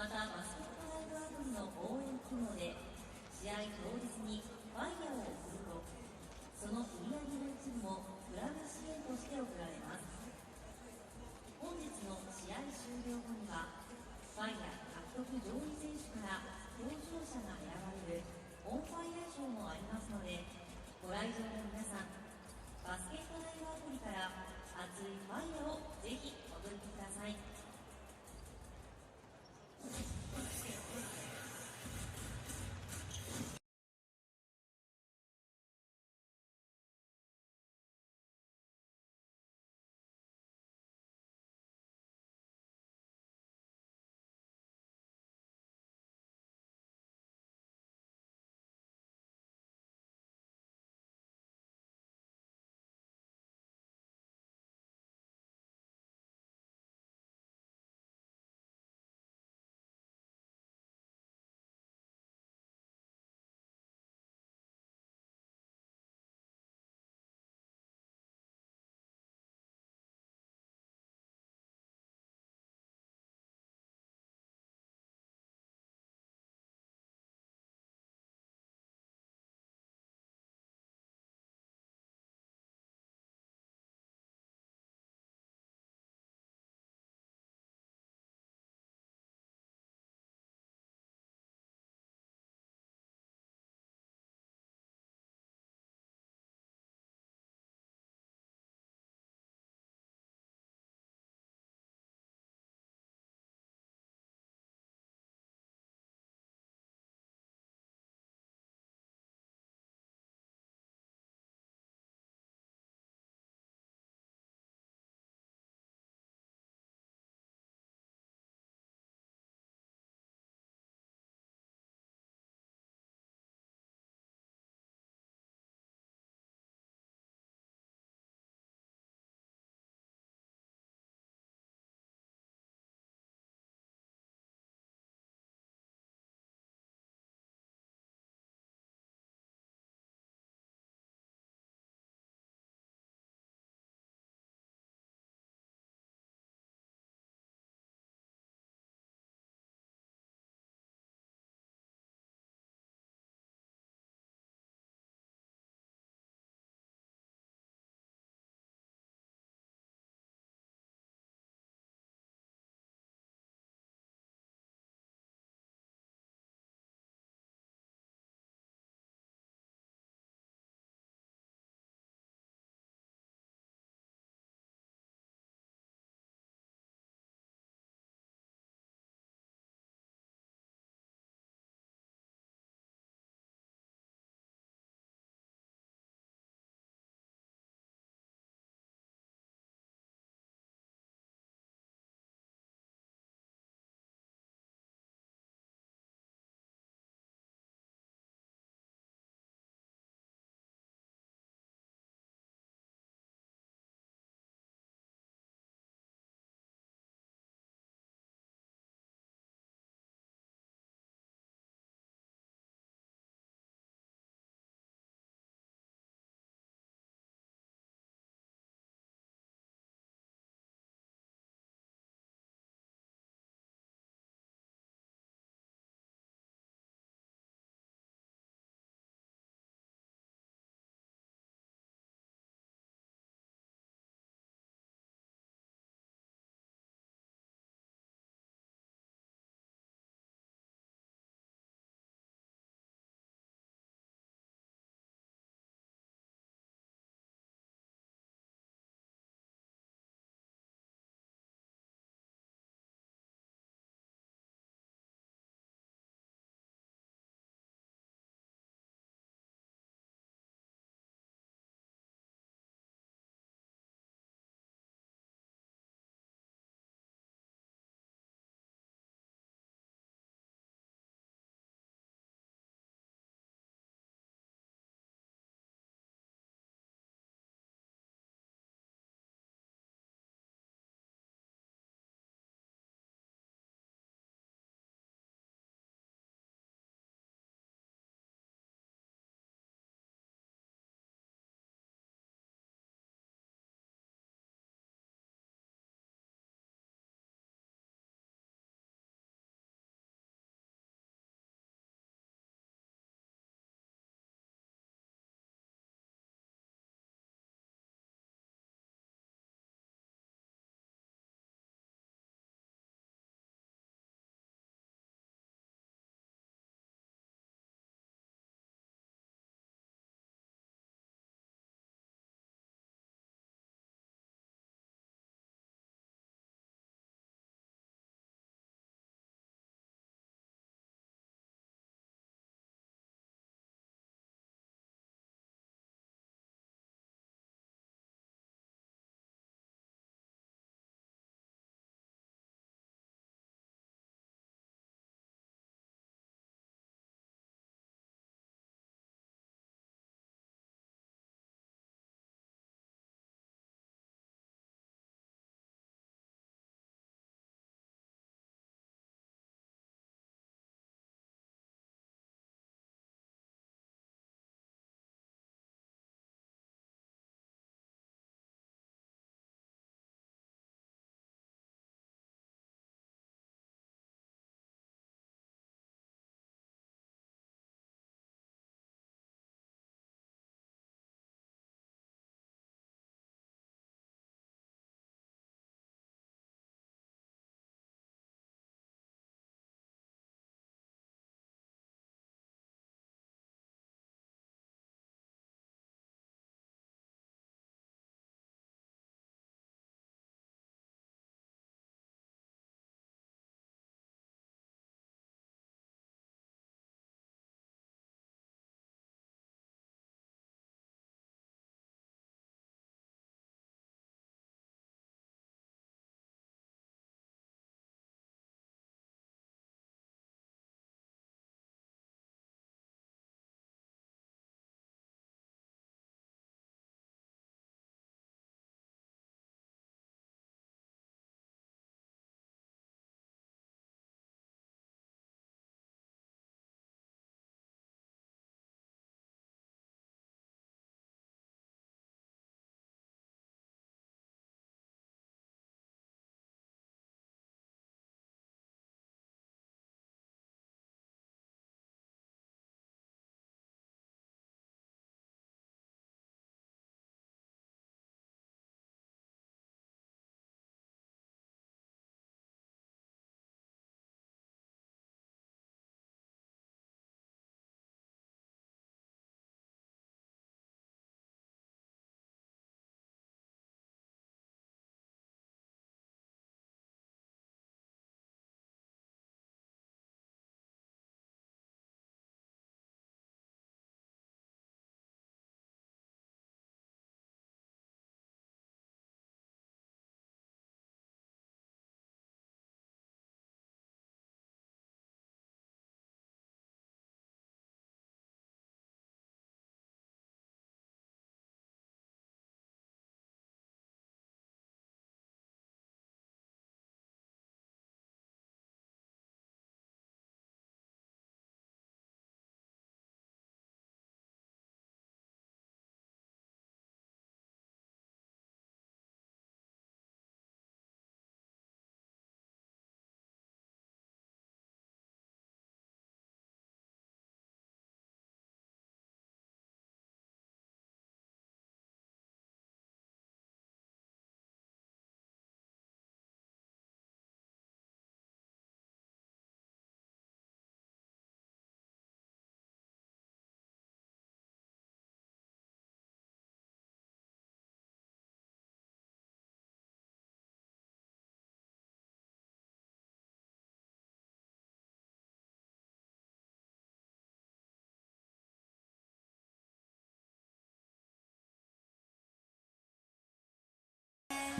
またバスケットライブアプリの応援機能で試合当日にファイヤーを送るとその売り上げの一部もクラブ支援として送られます。本日の試合終了後にはファイヤー獲得上位選手から表彰者が選ばれるオンファイヤー賞もありますので、ご来場の皆さん、バスケットライブアプリから熱いファイヤーをぜひ送ってください。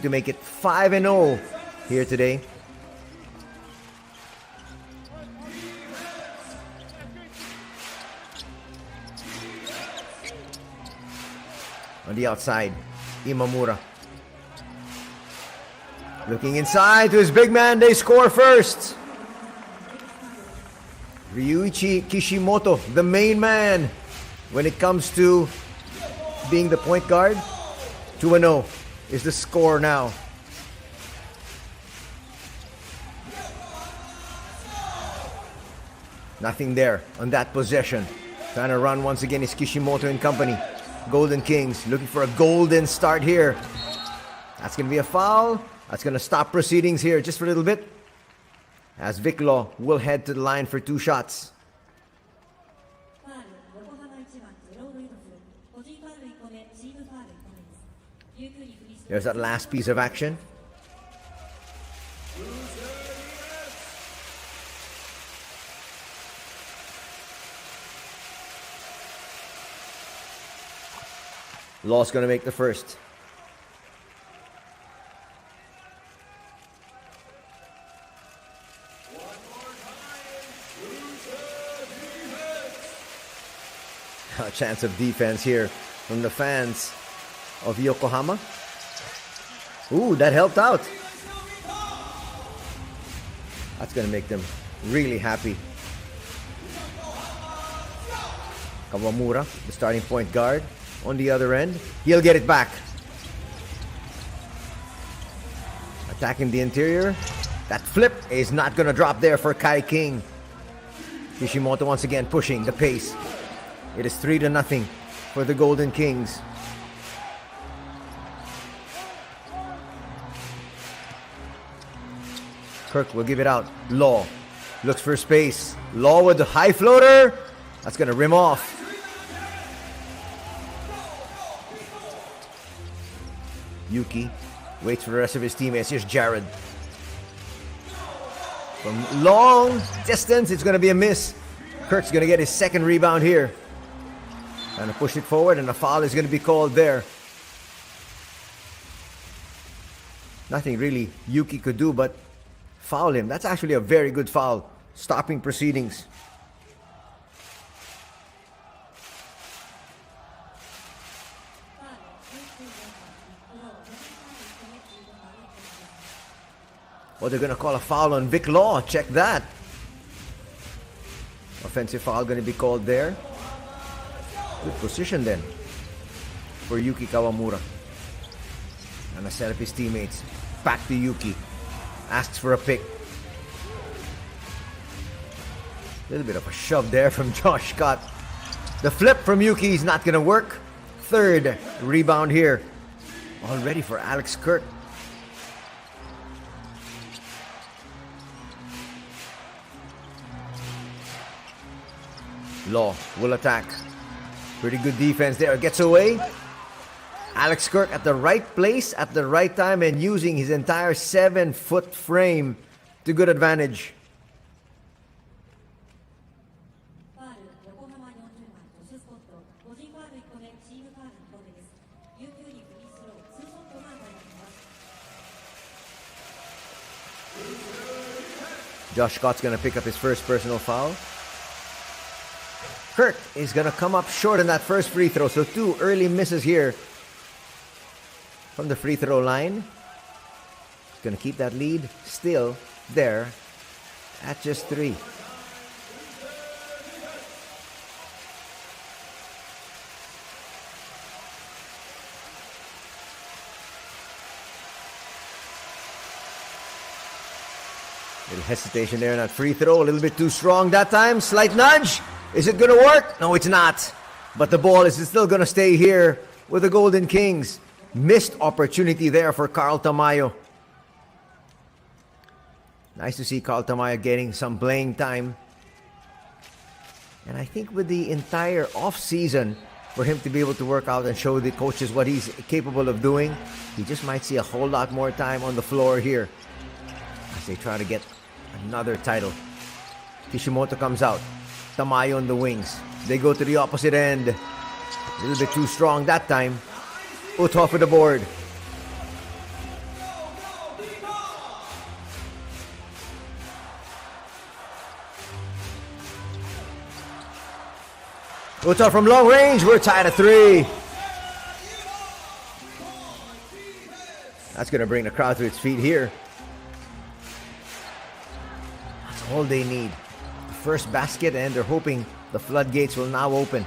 to make it 5-0 here today. On the outside, Imamura. Looking inside to his big man, they score first. Ryuichi Kishimoto, the main man when it comes to being the point guard. 2-0 is the score now. Nothing there on that possession. Trying to run once again is Kishimoto and company. Golden Kings looking for a golden start here. That's going to be a foul. That's going to stop proceedings here just for a little bit, as Viclaw will head to the line for 2 shots. There's that last piece of action. Law's going to make the first. A chance of defense here from the fans of Yokohama. Ooh, that helped out. That's going to make them really happy. Kawamura, the starting point guard, on the other end. He'll get it back. Attacking the interior. That flip is not going to drop there for Kai King. Kishimoto once again pushing the pace. It is 3-0 for the Golden Kings. Kirk will give it out. Law looks for space. Law with the high floater. That's going to rim off. Yuki waits for the rest of his teammates. Here's Jared. From long distance, it's going to be a miss. Kirk's going to get his second rebound here. Trying to push it forward, and a foul is going to be called there. Nothing really Yuki could do but foul him. That's actually a very good foul, stopping proceedings. Oh, they're going to call a foul on Viclaw. Check that. Offensive foul going to be called there. Good position then for Yuki Kawamura. And a set of his teammates. Back to Yuki. Asks for a pick. A little bit of a shove there from Josh Scott. The flip from Yuki is not going to work. Third rebound here. All ready for Alex Kirk. Law will attack. Pretty good defense there. Gets away. Alex Kirk at the right place at the right time and using his entire 7-foot frame to good advantage. Josh Scott's going to pick up his first personal foul. Kirk is going to come up short in that first free throw. So 2 early misses here from the free throw line. He's going to keep that lead still there at just 3. Little hesitation there in that free throw. A little bit too strong that time. Slight nudge. Is it going to work? No, it's not. But the ball is still going to stay here with the Golden Kings. Missed opportunity there for Carl Tamayo. Nice to see Carl Tamayo getting some playing time. And I think with the entire off-season, for him to be able to work out and show the coaches what he's capable of doing, he just might see a whole lot more time on the floor here as they try to get another title. Kishimoto comes out. Tamayo on the wings. They go to the opposite end. A little bit too strong that time. Uthoff with the board. Uta from long range. We're tied at 3. That's going to bring the crowd to its feet here. That's all they need. The first basket, and they're hoping the floodgates will now open.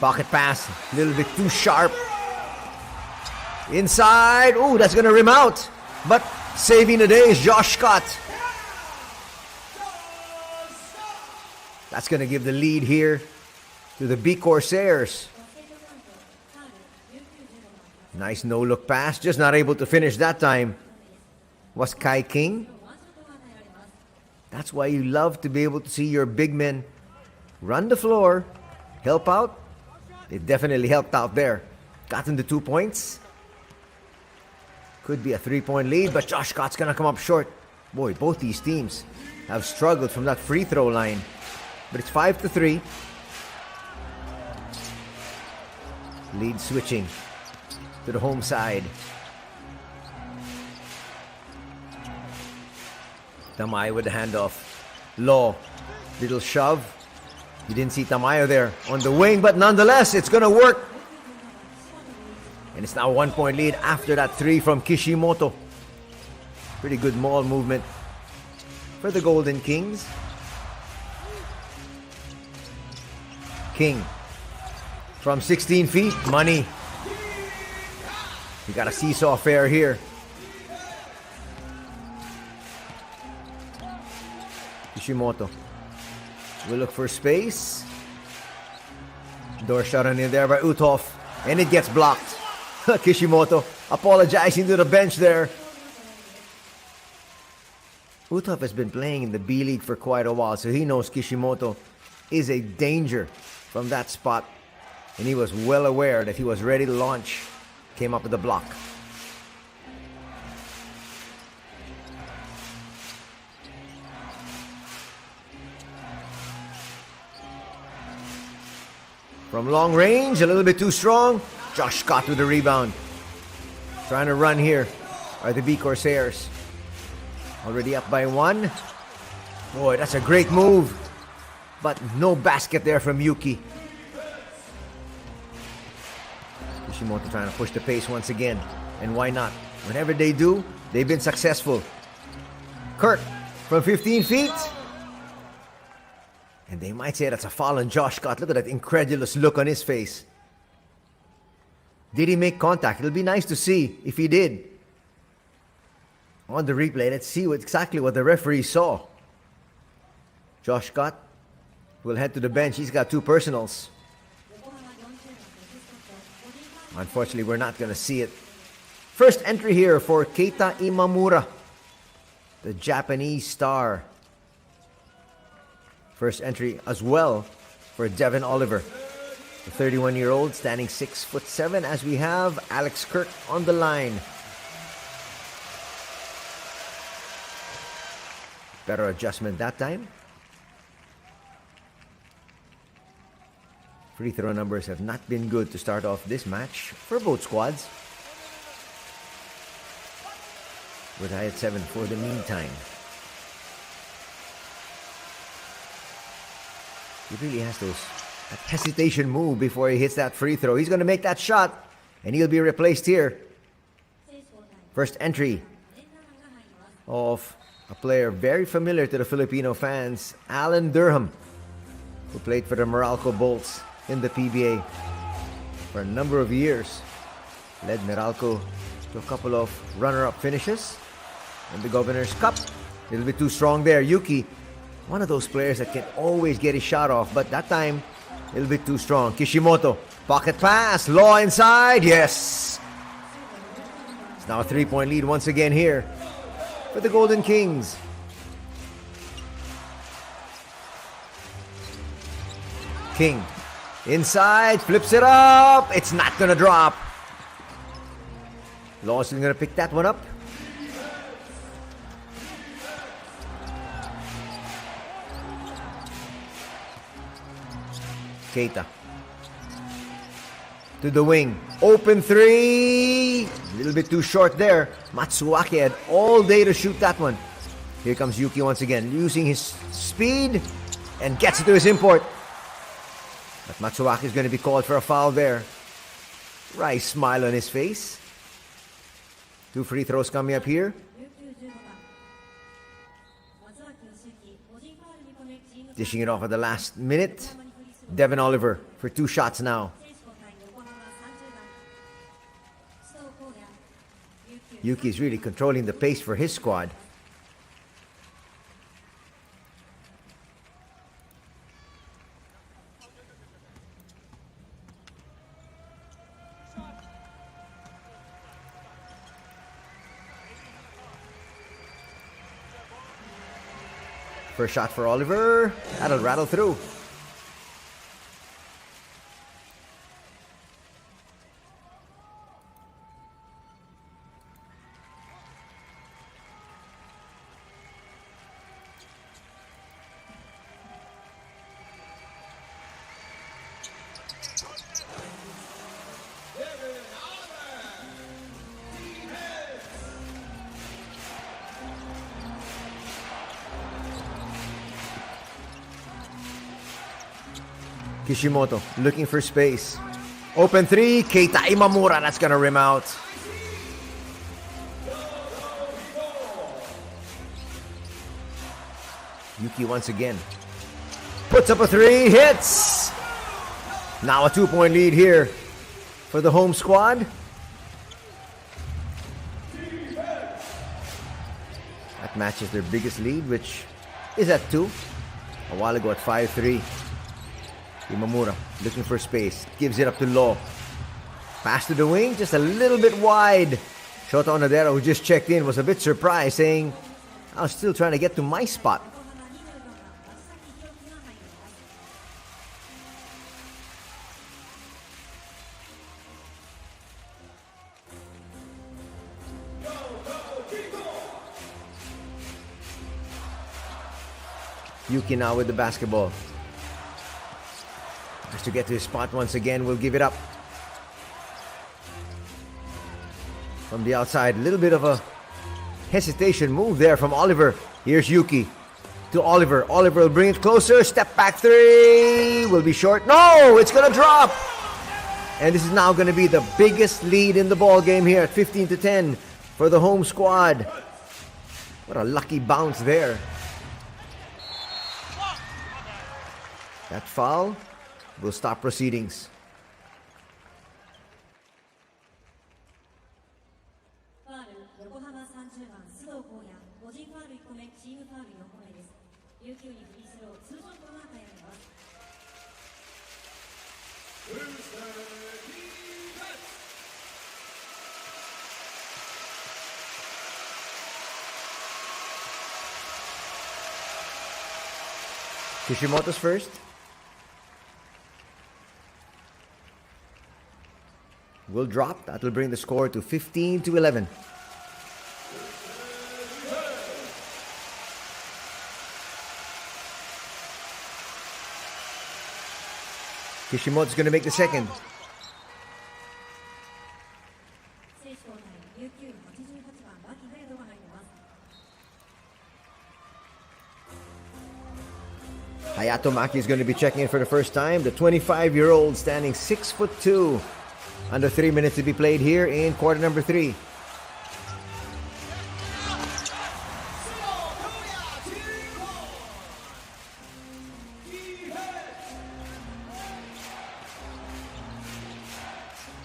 Pocket pass, a little bit too sharp. Inside. Ooh, that's going to rim out. But saving the day is Josh Scott. That's going to give the lead here to the B-CORSAIRS. Nice no-look pass. Just not able to finish that time. Was Kai King. That's why you love to be able to see your big men run the floor, help out. It definitely helped out there. Gotten the 2 points. Could be a 3-point lead, but Josh Scott's going to come up short. Boy, both these teams have struggled from that free throw line. But it's 5-3. Lead switching to the home side. Tamayo with the handoff. Law. Little shove. You didn't see Tamayo there on the wing, but nonetheless, it's going to work. And it's now a 1-point lead after that 3 from Kishimoto. Pretty good maul movement for the Golden Kings. King from 16 feet. Money. You got a seesaw affair here. Kishimoto will look for space. Door shot in there by Uthoff. And it gets blocked. Kishimoto apologizing to the bench there. Uthoff has been playing in the B-League for quite a while, so he knows Kishimoto is a danger from that spot. And he was well aware that he was ready to launch. Came up with the block. From long range, a little bit too strong. Josh Scott with the rebound. Trying to run here are the B-CORSAIRS. Already up by 1. Boy, that's a great move. But no basket there from Yuki. Kishimoto trying to push the pace once again. And why not? Whenever they do, they've been successful. Kirk from 15 feet. And they might say that's a foul on Josh Scott. Look at that incredulous look on his face. Did he make contact? It'll be nice to see if he did. On the replay, let's see exactly what the referee saw. Josh Scott will head to the bench. He's got 2 personals. Unfortunately, we're not going to see it. First entry here for Keita Imamura, the Japanese star. First entry as well for Devin Oliver, the 31-year-old, standing 6'7", as we have Alex Kirk on the line. Better adjustment that time. Free throw numbers have not been good to start off this match for both squads. We're tied at 7 for the meantime. He really has that hesitation move before he hits that free throw. He's going to make that shot, and he'll be replaced here. First entry of a player very familiar to the Filipino fans, Alan Durham, who played for the Meralco Bolts in the PBA for a number of years. Led Meralco to a couple of runner-up finishes in the Governor's Cup. A little bit too strong there. Yuki, one of those players that can always get his shot off, but that time, a little bit too strong. Kishimoto, pocket pass, Law inside, yes! It's now a 3-point lead once again here for the Golden Kings. King, inside, flips it up, it's not gonna drop. Lawson gonna pick that one up. Keita to the wing, open 3, a little bit too short there. Matsuaki had all day to shoot that one. Here comes Yuki once again, using his speed and gets it to his import. But Matsuaki is going to be called for a foul there. Wry smile on his face. 2 free throws coming up here. Dishing it off at the last minute. Devin Oliver for 2 shots now. Yuki is really controlling the pace for his squad. First shot for Oliver. That'll rattle through. Kishimoto looking for space. Open 3. Keita Imamura. That's going to rim out. Yuki once again. Puts up a 3. Hits. Now a 2-point lead here for the home squad. That matches their biggest lead, which is at 2. A while ago at 5-3. Imamura looking for space. Gives it up to Law. Pass to the wing, just a little bit wide. Shota Onodera, who just checked in, was a bit surprised, saying, I was still trying to get to my spot. Yuki now with the basketball. Has to get to his spot once again. Will give it up. From the outside, a little bit of a hesitation move there from Oliver. Here's Yuki to Oliver. Oliver will bring it closer. Step back 3. Will be short. No, it's going to drop. And this is now going to be the biggest lead in the ball game here at 15-10 for the home squad. What a lucky bounce there. That foul will stop proceedings. Kishimoto's first. Will drop. That will bring the score to 15-11. Kishimoto's going to make the second. Hayato Maki is going to be checking in for the first time. The 25-year-old standing 6'2". Under 3 minutes to be played here in quarter number 3.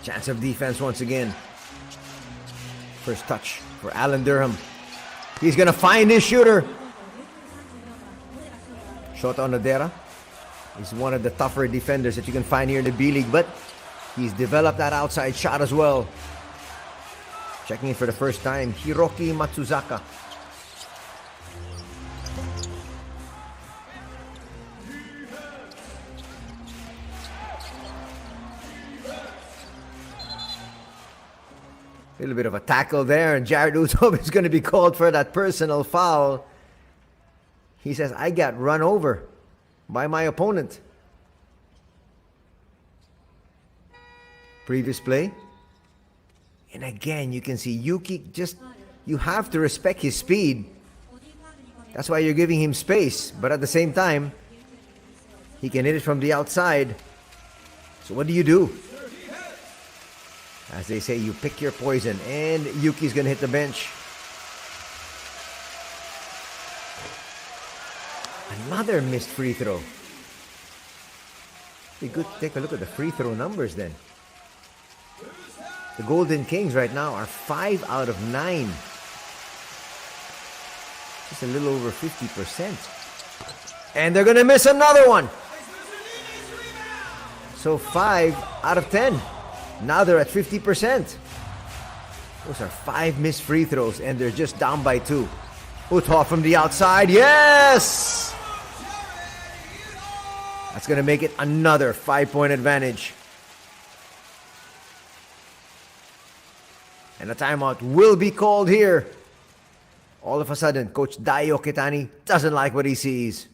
Chance of defense once again. First touch for Alan Durham. He's going to find his shooter. Shota Onodera is one of the tougher defenders that you can find here in the B-League, but he's developed that outside shot as well. Checking in for the first time, Hiroki Matsuzaka. A little bit of a tackle there, and Jared Usob is going to be called for that personal foul. He says, I got run over by my opponent. Previous play. And again, you can see Yuki you have to respect his speed. That's why you're giving him space. But at the same time, He can hit it from the outside. So what do you do? As they say, you pick your poison. And Yuki's going to hit the bench. Another missed free throw. Be good to take a look at the free throw numbers then. The Golden Kings right now are 5 out of 9. Just a little over 50%. And they're going to miss another one. So 5 out of 10. Now they're at 50%. Those are 5 missed free throws and they're just down by 2. Uthoff from the outside. Yes! That's going to make it another 5-point advantage. And a timeout will be called here. All of a sudden, Coach Dayo Kitani doesn't like what he sees.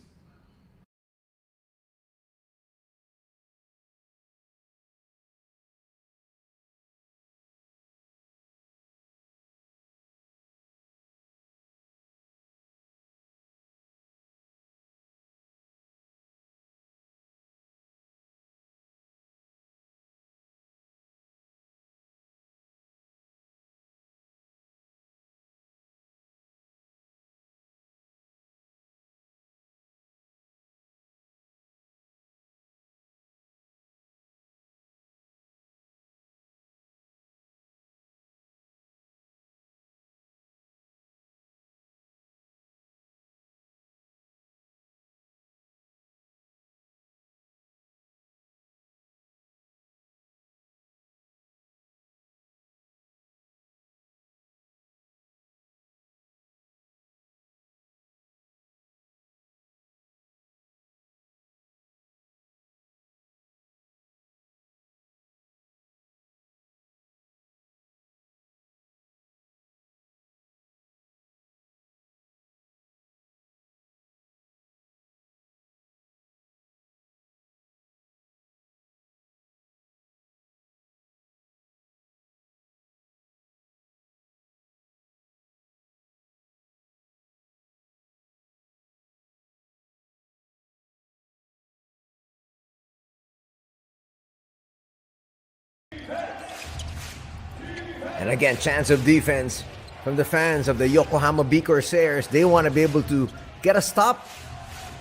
And again, chance of defense from the fans of the Yokohama B-CORSAIRS. They want to be able to get a stop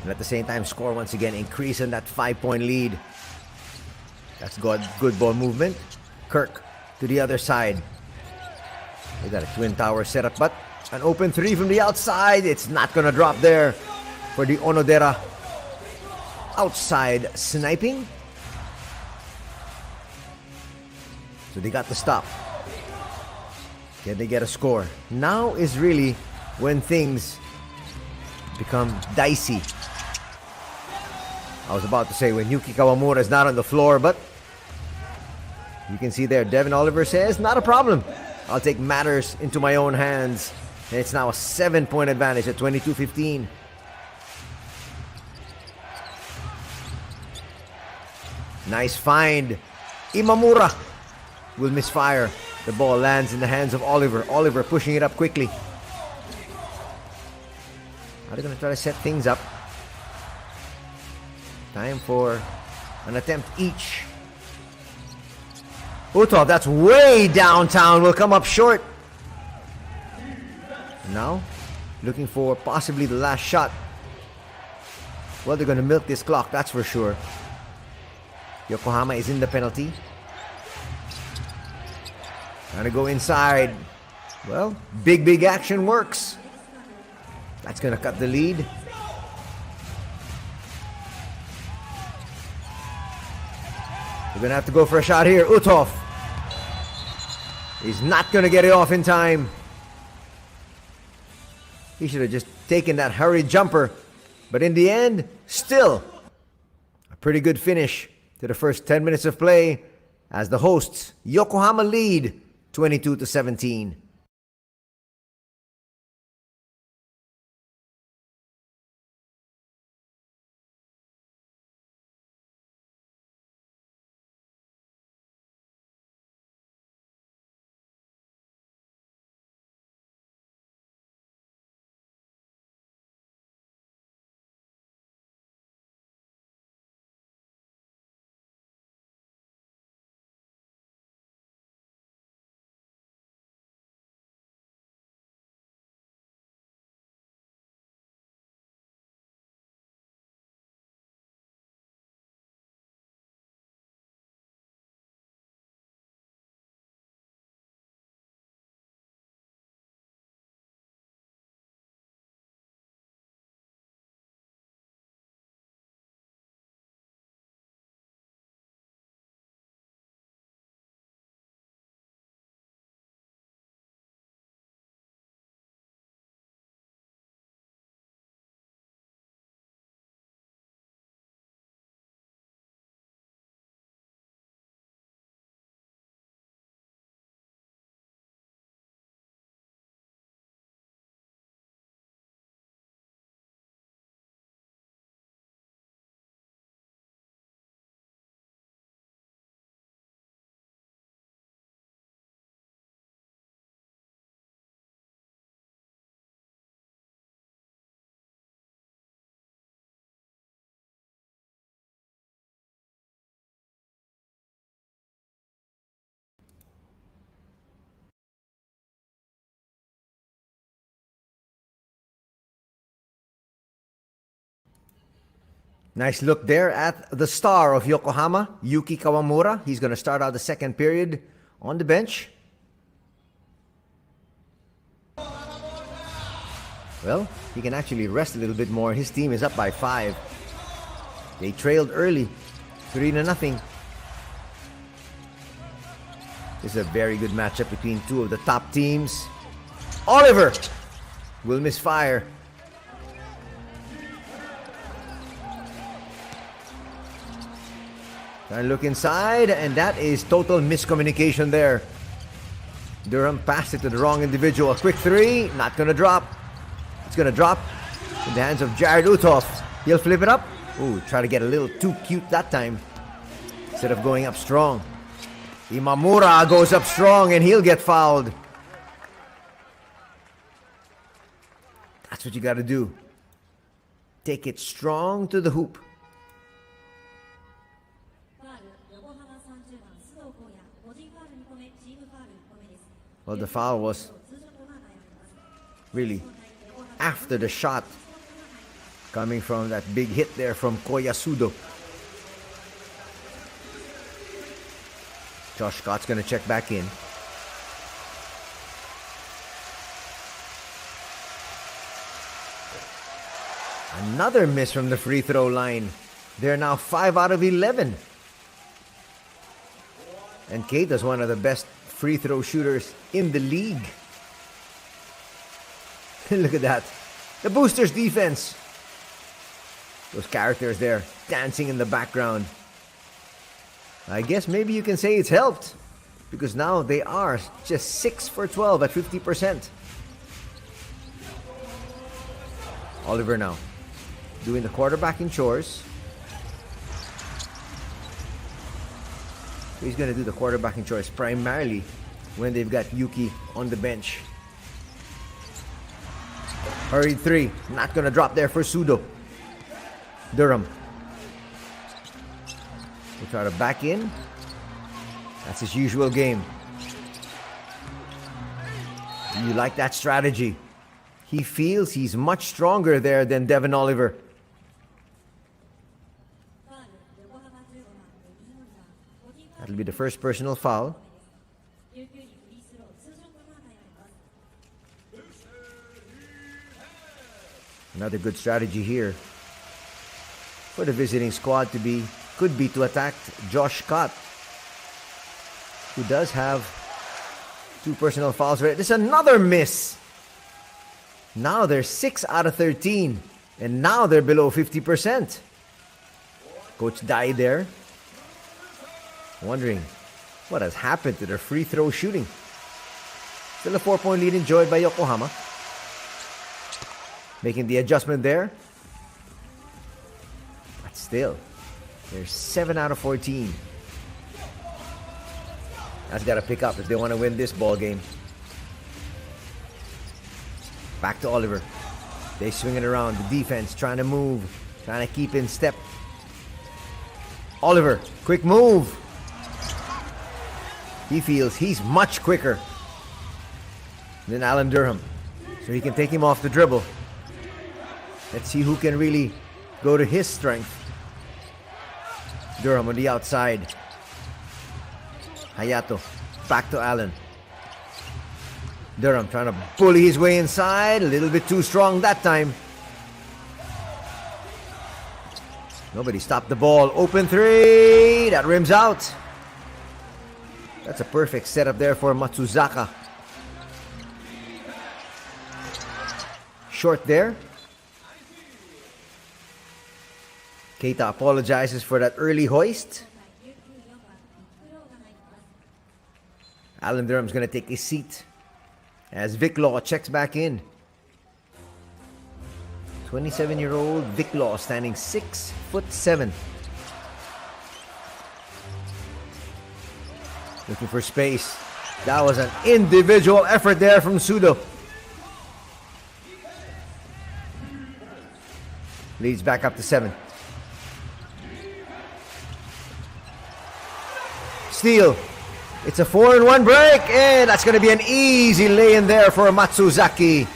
and at the same time score once again, increase in that 5-point lead. That's good ball movement. Kirk to the other side. They got a twin tower setup, but an open 3 from the outside. It's not going to drop there for the Onodera. Outside sniping. So they got the stop. Can they get a score? Now is really when things become dicey. I was about to say when Yuki Kawamura is not on the floor, but you can see there, Devin Oliver says, not a problem. I'll take matters into my own hands. And it's now a 7-point advantage at 22-15. Nice find. Imamura will misfire. The ball lands in the hands of Oliver. Oliver pushing it up quickly. Are they going to try to set things up? Time for an attempt each. Uthoff, that's way downtown, will come up short. Now, looking for possibly the last shot. Well, they're going to milk this clock, that's for sure. Yokohama is in the penalty. Trying to go inside. Well, big action works. That's going to cut the lead. We're going to have to go for a shot here. Uthoff. He's not going to get it off in time. He should have just taken that hurried jumper. But in the end, still a pretty good finish to the first 10 minutes of play as the hosts, Yokohama, lead 22-17. Nice look there at the star of Yokohama, Yuki Kawamura. He's going to start out the second period on the bench. Well, he can actually rest a little bit more. His team is up by 5. They trailed early, 3-0. This is a very good matchup between two of the top teams. Oliver will misfire. Trying to look inside, and that is total miscommunication there. Durham passed it to the wrong individual. A quick 3, not going to drop. It's going to drop in the hands of Jared Utoff. He'll flip it up. Ooh, try to get a little too cute that time instead of going up strong. Imamura goes up strong and he'll get fouled. That's what you got to do. Take it strong to the hoop. Well, the foul was really after the shot coming from that big hit there from Koyasudo. Josh Scott's going to check back in. Another miss from the free throw line. They're now 5 out of 11. And Keita's one of the best free throw shooters in the league. Look at that. The Boosters defense. Those characters there dancing in the background. I guess maybe you can say it's helped because now they are just 6 for 12 at 50%. Oliver now doing the quarterbacking chores. He's going to do the quarterbacking chores primarily when they've got Yuki on the bench. Hurried 3. Not going to drop there for Sudo. Durham. We'll try to back in. That's his usual game. Do you like that strategy? He feels he's much stronger there than Devin Oliver. That'll be the first personal foul. Another good strategy here for the visiting squad could be to attack Josh Scott, who does have 2 personal fouls. There's another miss. Now they're 6 out of 13, and now they're below 50%. Coach Dai there, wondering what has happened to their free throw shooting. Still a 4-point lead enjoyed by Yokohama. Making the adjustment there. But still, they're 7 out of 14. That's got to pick up if they want to win this ball game. Back to Oliver. They swing it around. The defense trying to move, trying to keep in step. Oliver, quick move. He feels he's much quicker than Alan Durham, so he can take him off the dribble. Let's see who can really go to his strength. Durham on the outside. Hayato back to Allen. Durham trying to bully his way inside. A little bit too strong that time. Nobody stopped the ball. Open 3. That rims out. That's a perfect setup there for Matsuzaka. Short there. Keita apologizes for that early hoist. Alan Durham's going to take his seat as Vic Law checks back in. 27-year-old Vic Law standing 6'7". Looking for space. That was an individual effort there from Sudo. Leads back up to 7. Steal. It's a 4-and-1 break, and that's going to be an easy lay-in there for Matsuzaki.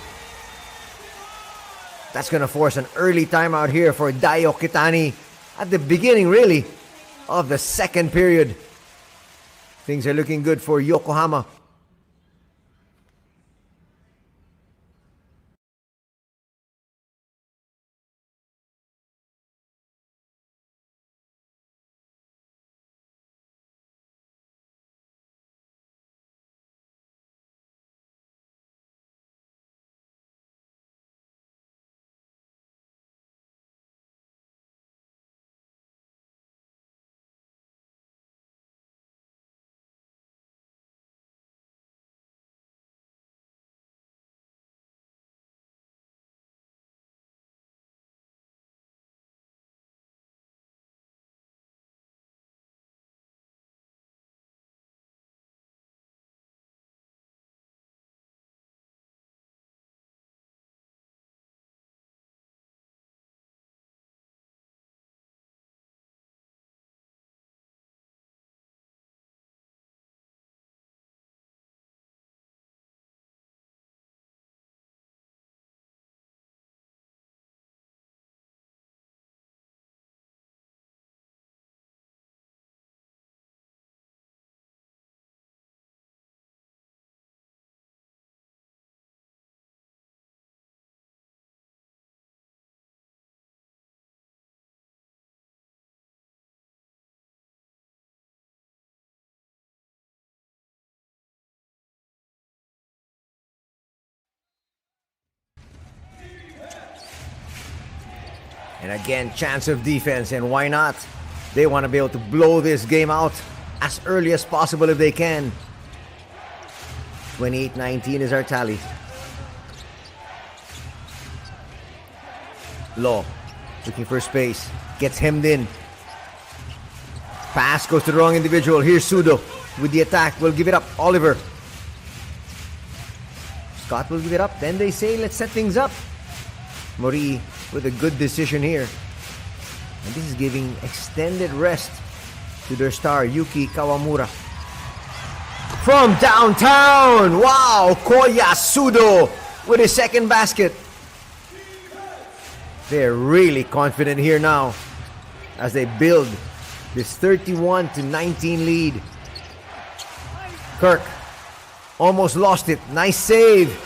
That's going to force an early timeout here for Dayo Kitani at the beginning, really, of the second period. Things are looking good for Yokohama. And again, chance of defense, and why not? They want to be able to blow this game out as early as possible if they can. 28-19 is our tally. Law looking for space, gets hemmed in. Pass goes to the wrong individual. Here's Sudo with the attack. Will give it up. Oliver. Scott will give it up. Then they say, let's set things up. Mori with a good decision here. And this is giving extended rest to their star, Yuki Kawamura. From downtown! Wow! Koya Sudo with his second basket. They're really confident here now as they build this 31-19 lead. Kirk almost lost it. Nice save.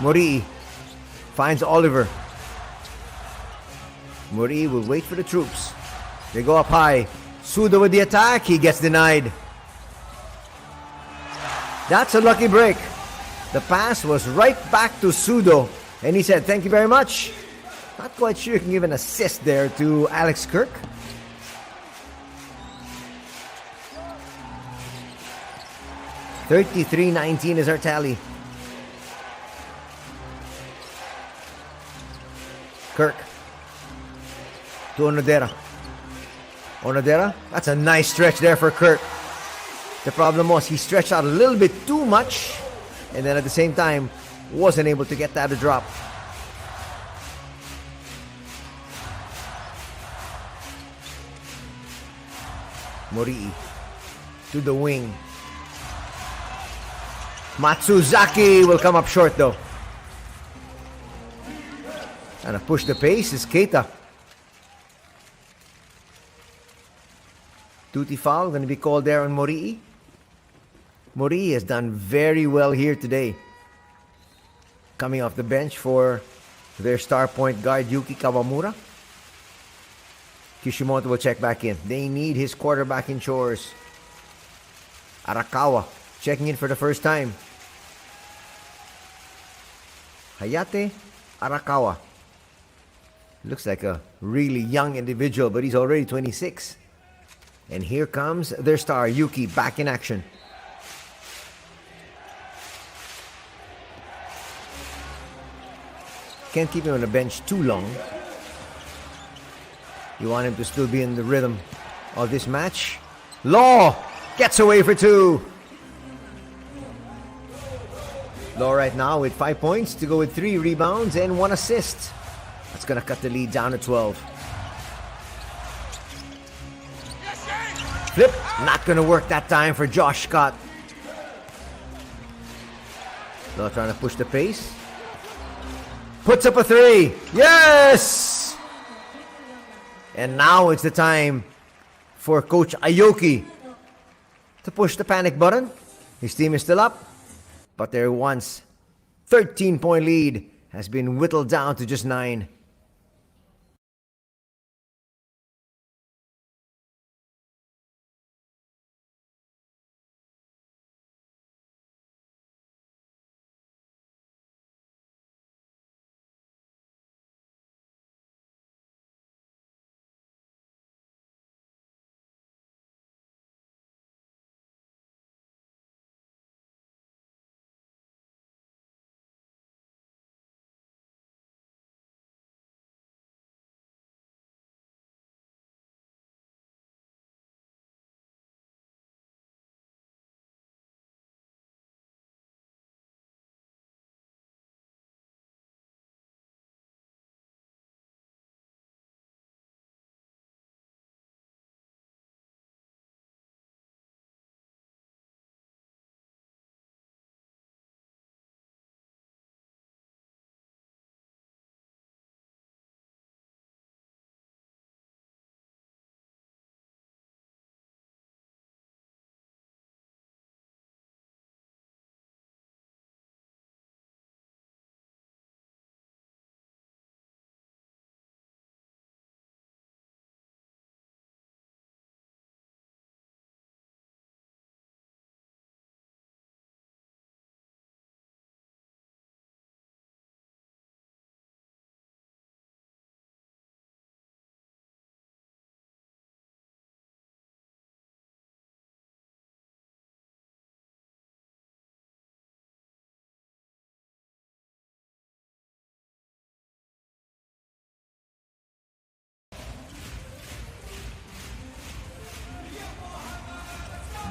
Mori finds Oliver. Mori will wait for the troops. They go up high. Sudo with the attack. He gets denied. That's a lucky break. The pass was right back to Sudo. And he said, thank you very much. Not quite sure you can give an assist there to Alex Kirk. (33-19) is our tally. Kirk to Onodera. Onodera, that's a nice stretch there for Kirk. The problem was he stretched out a little bit too much, and then at the same time wasn't able to get that to drop. Morii to the wing. Matsuzaki will come up short though. And to push the pace is Keita. Duty foul going to be called there on Morii. Morii has done very well here today. Coming off the bench for their star point guard Yuki Kawamura. Kishimoto will check back in. They need his quarterback in chores. Arakawa checking in for the first time. Hayate Arakawa. Looks like a really young individual, but he's already 26. And here comes their star, Yuki, back in action. Can't keep him on the bench too long. You want him to still be in the rhythm of this match. Law gets away for two. Law right now with 5 points to go with 3 rebounds and 1 assist. That's going to cut the lead down to 12. Flip, not going to work that time for Josh Scott. Law trying to push the pace. Puts up a 3. Yes! And now it's the time for Coach Aoki to push the panic button. His team is still up, but their once 13-point lead has been whittled down to just 9.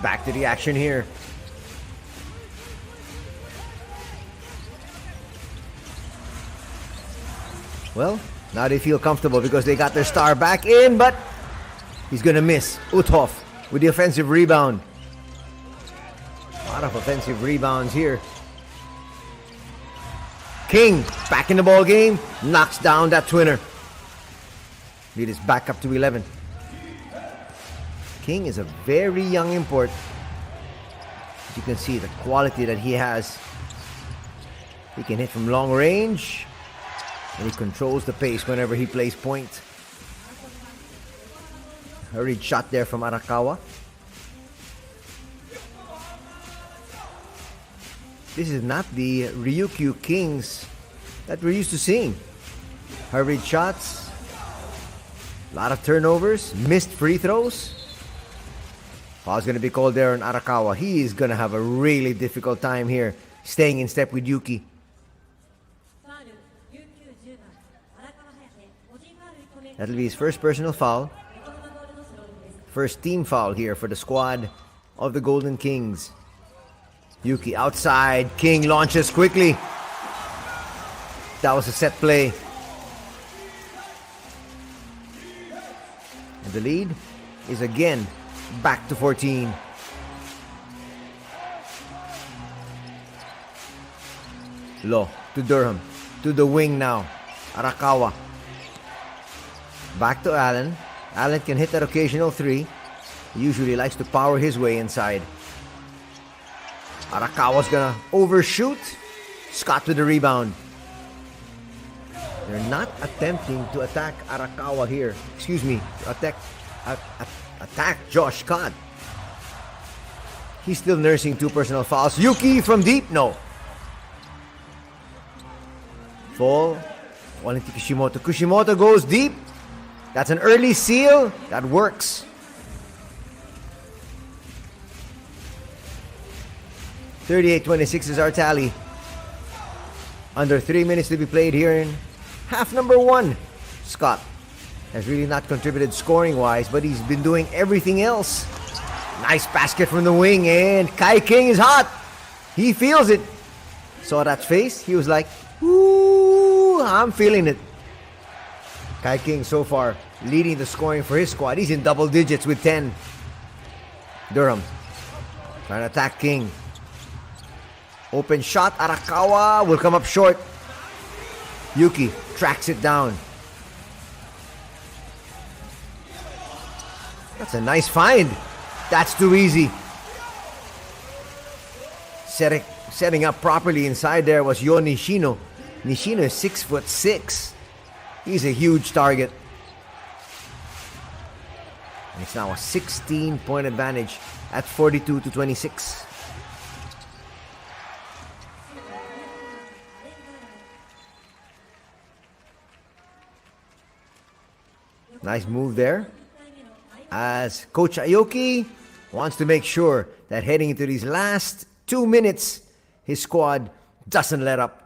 Back to the action here. Well, now they feel comfortable because they got their star back in, but he's gonna miss. Uthoff with the offensive rebound. A lot of offensive rebounds here. King back in the ball game, knocks down that twinner. Lead is back up to 11. King is a very young import. As you can see the quality that he has. He can hit from long range, and he controls the pace whenever he plays point. Hurried shot there from Arakawa. This is not the Ryukyu Kings that we're used to seeing. Hurried shots, a lot of turnovers, missed free throws. Foul's going to be called there on Arakawa. He is going to have a really difficult time here, staying in step with Yuki. That'll be his first personal foul. First team foul here for the squad of the Golden Kings. Yuki outside. King launches quickly. That was a set play. And the lead is again back to 14. Low to Durham. To the wing now. Arakawa. Back to Allen. Allen can hit that occasional three. He usually likes to power his way inside. Arakawa's gonna overshoot. Scott with the rebound. They're not attempting to attack Arakawa here. Excuse me. To attack Josh Scott. He's still nursing 2 personal fouls. Yuki from deep. No. Fall. Falling to Kishimoto. Kishimoto goes deep. That's an early seal. That works. 38-26 is our tally. Under 3 minutes to be played here in half number 1. Scott has really not contributed scoring-wise, but he's been doing everything else. Nice basket from the wing, and Kai King is hot. He feels it. Saw that face. He was like, ooh, I'm feeling it. Kai King so far leading the scoring for his squad. He's in double digits with 10. Durham trying to attack King. Open shot. Arakawa will come up short. Yuki tracks it down. That's a nice find. That's too easy. Setting up properly inside there was Yo Nishino. Nishino is 6'6". He's a huge target. And it's now a 16-point advantage at 42-26. Nice move there. As Coach Aoki wants to make sure that heading into these last 2 minutes, his squad doesn't let up.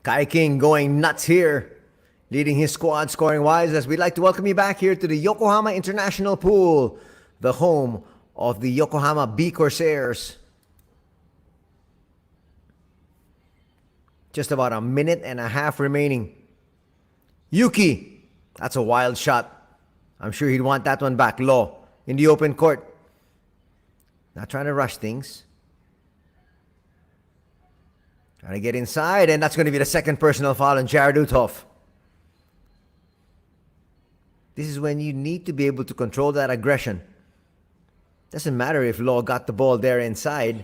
Kai King going nuts here, leading his squad scoring-wise, as we'd like to welcome you back here to the Yokohama International Pool, the home of the Yokohama B-CORSAIRS. Just about a minute and a half remaining. Yuki, that's a wild shot. I'm sure he'd want that one back low in the open court. Not trying to rush things. Trying to get inside, and that's going to be the second personal foul on Jared Uthoff. This is when you need to be able to control that aggression. Doesn't matter if Law got the ball there inside,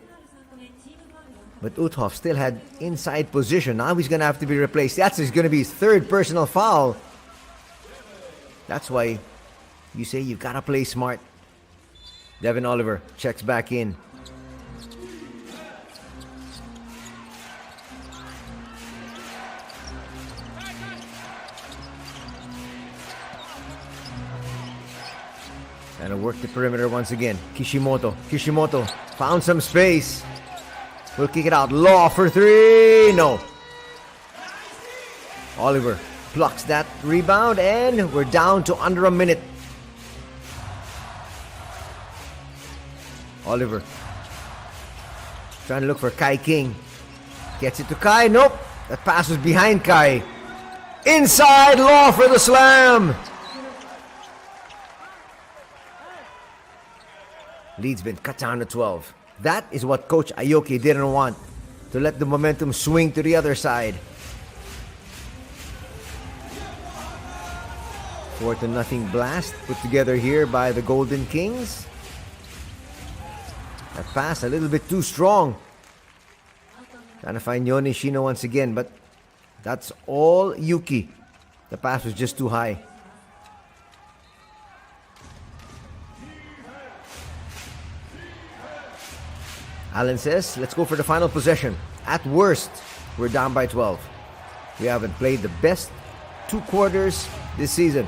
but Uthoff still had inside position. Now he's going to have to be replaced. That's going to be his third personal foul. That's why you say you've got to play smart. Devin Oliver checks back in. Trying to work the perimeter once again. Kishimoto found some space. We'll kick it out. Law for three. No. Oliver plucks that rebound, and we're down to under a minute. Oliver trying to look for Kai King. Gets it to Kai. Nope. That pass was behind Kai. Inside. Law for the slam. Lead's been cut down to 12. That is what Coach Aoki didn't want, to let the momentum swing to the other side. 4-0 blast put together here by the Golden Kings. That pass a little bit too strong. Trying to find Yo Nishino once again, but that's all Yuki. The pass was just too high. Allen says, let's go for the final possession. At worst, we're down by 12. We haven't played the best 2 quarters this season,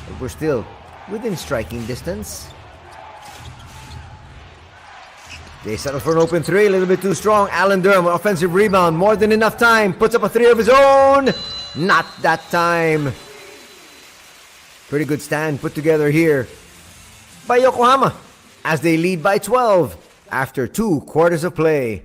but we're still within striking distance. They settle for an open three, a little bit too strong. Allen Durham, offensive rebound, more than enough time. Puts up a three of his own. Not that time. Pretty good stand put together here by Yokohama as they lead by 12 after 2 quarters of play.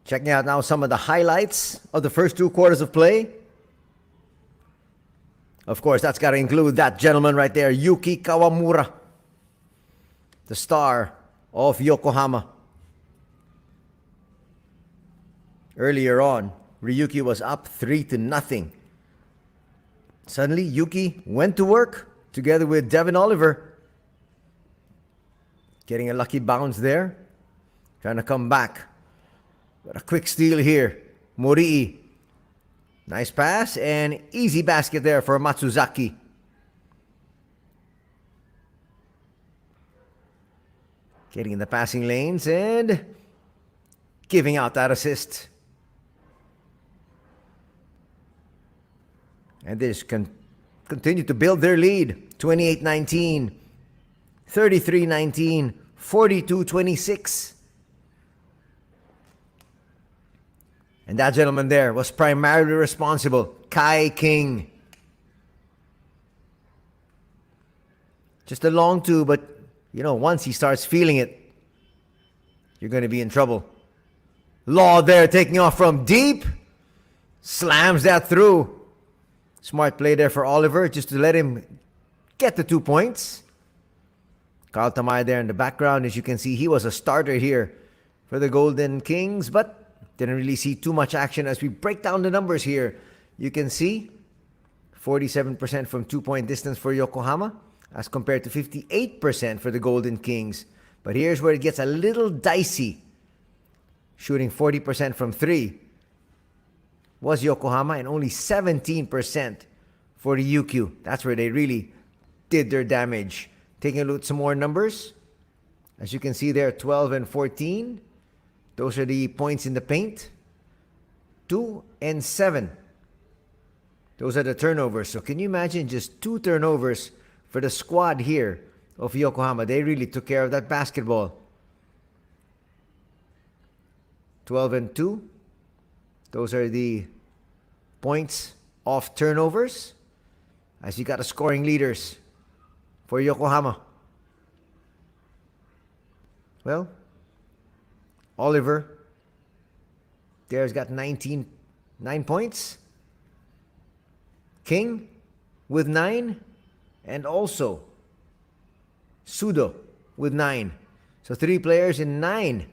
Checking out now some of the highlights of the first 2 quarters of play. Of course, that's got to include that gentleman right there, Yuki Kawamura, the star of Yokohama. Earlier on, RYUKYU was up 3-0. Suddenly, Yuki went to work together with Devin Oliver. Getting a lucky bounce there. Trying to come back. But a quick steal here. Morii. Nice pass and easy basket there for Matsuzaki. Getting in the passing lanes and giving out that assist. And they just continue to build their lead. 28-19, 33-19, 42-26. And that gentleman there was primarily responsible, Kai King. Just a long 2, but once he starts feeling it, you're going to be in trouble. Law there taking off from deep. Slams that through. Smart play there for Oliver just to let him get the 2 points. Carl Tamay there in the background. As you can see, he was a starter here for the Golden Kings, but didn't really see too much action. As we break down the numbers here, you can see 47% from 2-point distance for Yokohama as compared to 58% for the Golden Kings. But here's where it gets a little dicey. Shooting 40% from 3 was Yokohama and only 17% for the RYUKYU. That's where they really did their damage. Taking a look at some more numbers. As you can see there, 12 and 14. Those are the points in the paint. 2 and 7. Those are the turnovers. So can you imagine just 2 turnovers for the squad here of Yokohama? They really took care of that basketball. 12 and 2. Those are the points off turnovers. As you got the scoring leaders for Yokohama. Well, Oliver there's got 9 points. King with 9. And also Sudo with 9. So 3 players in 9.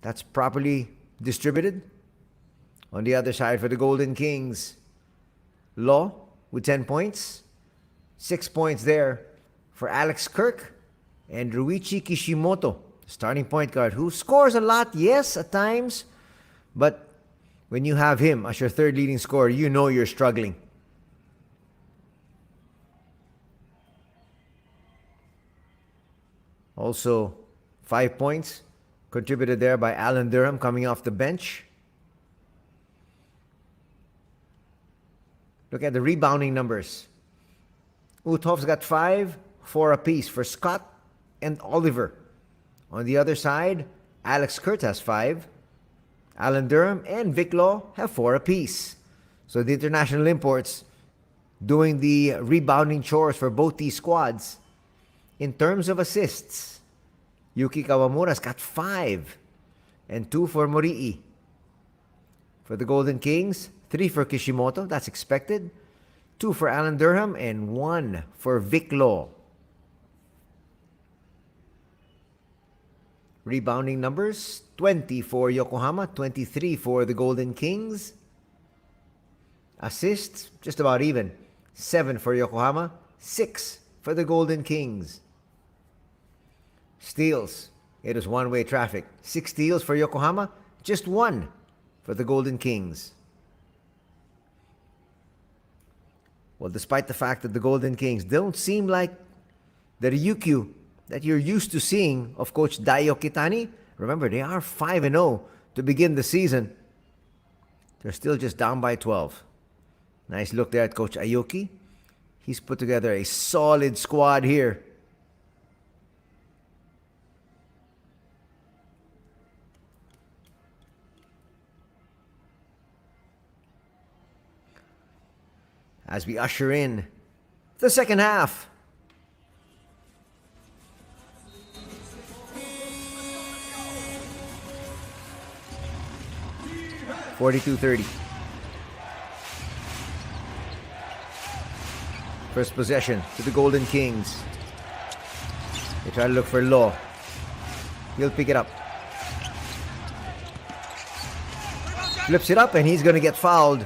That's properly distributed. On the other side for the Golden Kings, Law with 10 points. 6 points there for Alex Kirk and Ruichi Kishimoto, starting point guard, who scores a lot, yes, at times. But when you have him as your third leading scorer, you know you're struggling. Also, 5 points contributed there by Alan Durham coming off the bench. Look at the rebounding numbers. Uthoff's got 5, 4 apiece for Scott and Oliver. On the other side, Alex Kurt has 5. Alan Durham and Vic Law have 4 apiece. So the international imports doing the rebounding chores for both these squads. In terms of assists, Yuki Kawamura's got 5 and 2 for Morii. For the Golden Kings, 3 for Kishimoto, that's expected. 2 for Alan Durham and 1 for Vic Law. Rebounding numbers, 20 for Yokohama, 23 for the Golden Kings. Assists, just about even. 7 for Yokohama, 6 for the Golden Kings. Steals, it is one-way traffic. 6 steals for Yokohama, just 1 for the Golden Kings. Well, despite the fact that the Golden Kings don't seem like the RYUKYU that you're used to seeing of Coach Daio Kitani, remember, they are 5-0 to begin the season. They're still just down by 12. Nice look there at Coach Aoki. He's put together a solid squad here. As we usher in the second half. 42-30. First possession to the Golden Kings. They try to look for Law. He'll pick it up. Flips it up and he's going to get fouled.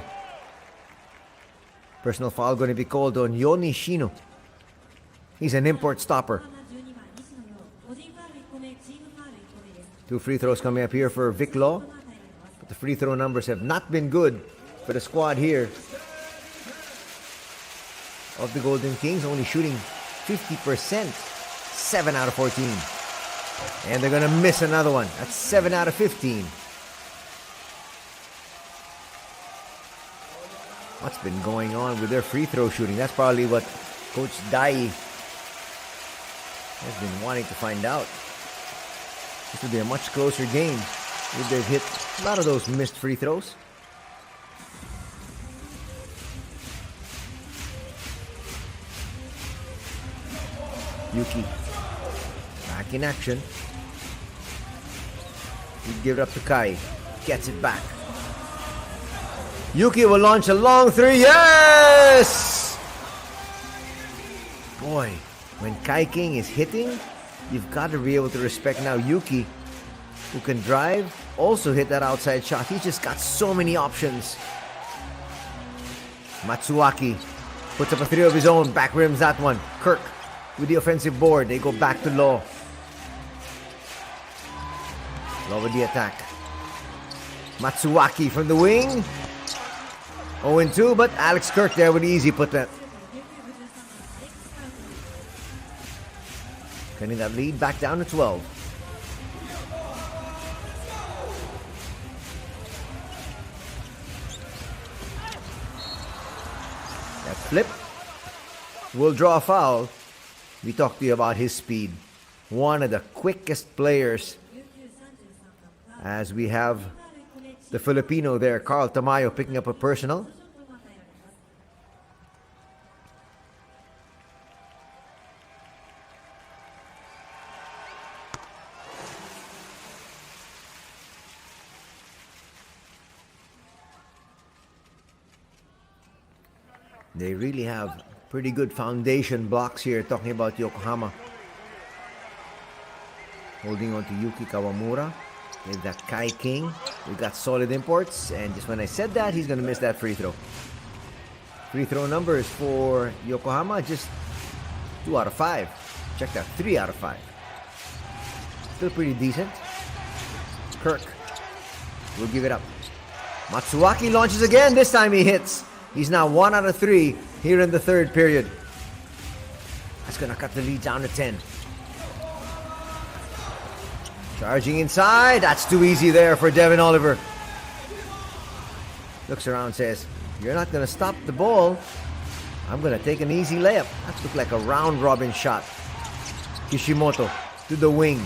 Personal foul going to be called on Yonishino. He's an import stopper. 2 free throws coming up here for Vic Law. But the free throw numbers have not been good for the squad here of the Golden Kings. Only shooting 50%. 7 out of 14. And they're going to miss another one. That's 7 out of 15. What's been going on with their free throw shooting? That's probably what Coach Dai has been wanting to find out. This will be a much closer game if they've hit a lot of those missed free throws. Yuki back in action. He give it up to Kai. Gets it back. Yuki will launch a long three. Yes! Boy, when Kai King is hitting, you've got to be able to respect now Yuki, who can drive, also hit that outside shot. He's just got so many options. Matsuaki puts up a three of his own. Back rims that one. Kirk with the offensive board. They go back to Law. Law with the attack. Matsuaki from the wing. 0-2, but Alex Kirk there with the easy put that. Cutting that lead back down to 12. That flip will draw a foul. We talked to you about his speed. One of the quickest players, as we have the Filipino there, Carl Tamayo, picking up a personal. They really have pretty good foundation blocks here, talking about Yokohama. Holding on to Yuki Kawamura. They've got Kai King. We've got solid imports. And just when I said that, he's going to miss that free throw. Free throw numbers for Yokohama, just 2 out of 5. Check that, 3 out of 5. Still pretty decent. Kirk will give it up. Matsuaki launches again. This time he hits. He's now 1 out of 3 here in the third period. That's going to cut the lead down to 10. Charging inside. That's too easy there for Devin Oliver. Looks around, says, "You're not going to stop the ball. I'm going to take an easy layup." That looked like a round-robin shot. Kishimoto to the wing.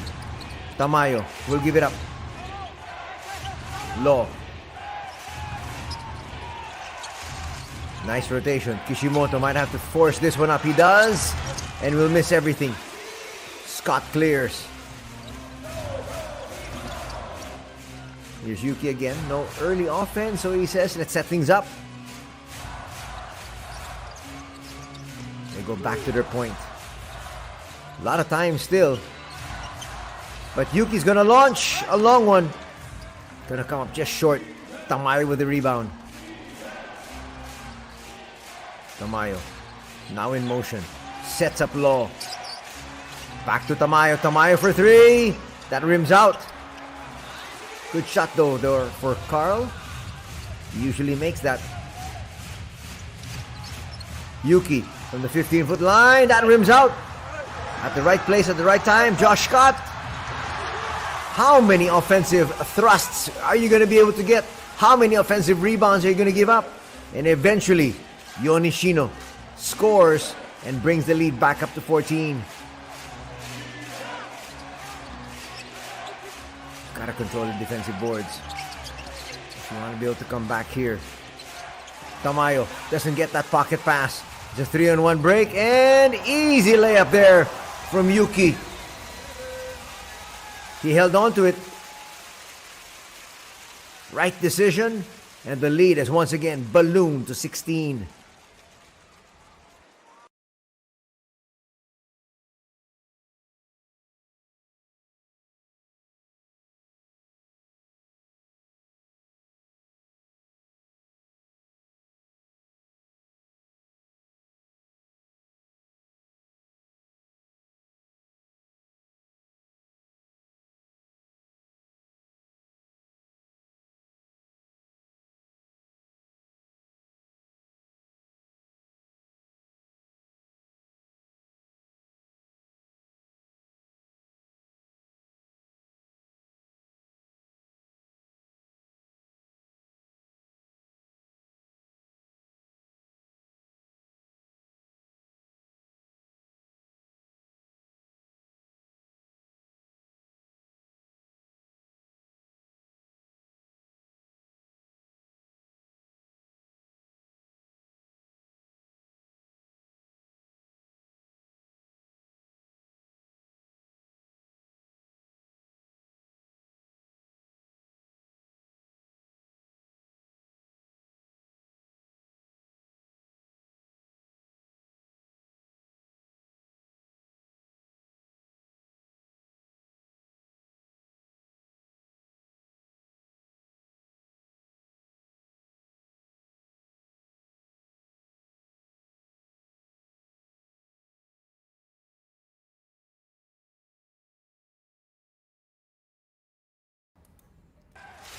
Tamayo will give it up. Law. Nice rotation. Kishimoto might have to force this one up. He does. And will miss everything. Scott clears. Here's Yuki again. No early offense, so he says, let's set things up. They go back to their point. A lot of time still. But Yuki's gonna launch a long one. Gonna come up just short. Tamayo with the rebound. Tamayo now in motion. Sets up Law. Back to Tamayo. Tamayo for 3. That rims out. Good shot though there for Carl. He usually makes that. Yuki from the 15-foot line. That rims out. At the right place at the right time. Josh Scott. How many offensive thrusts are you going to be able to get? How many offensive rebounds are you going to give up? And eventually, Yonishino scores and brings the lead back up to 14. Gotta control the defensive boards if you want to be able to come back here. Tamayo doesn't get that pocket pass. It's a 3-on-1 break and easy layup there from Yuki. He held on to it. Right decision, and the lead has once again ballooned to 16.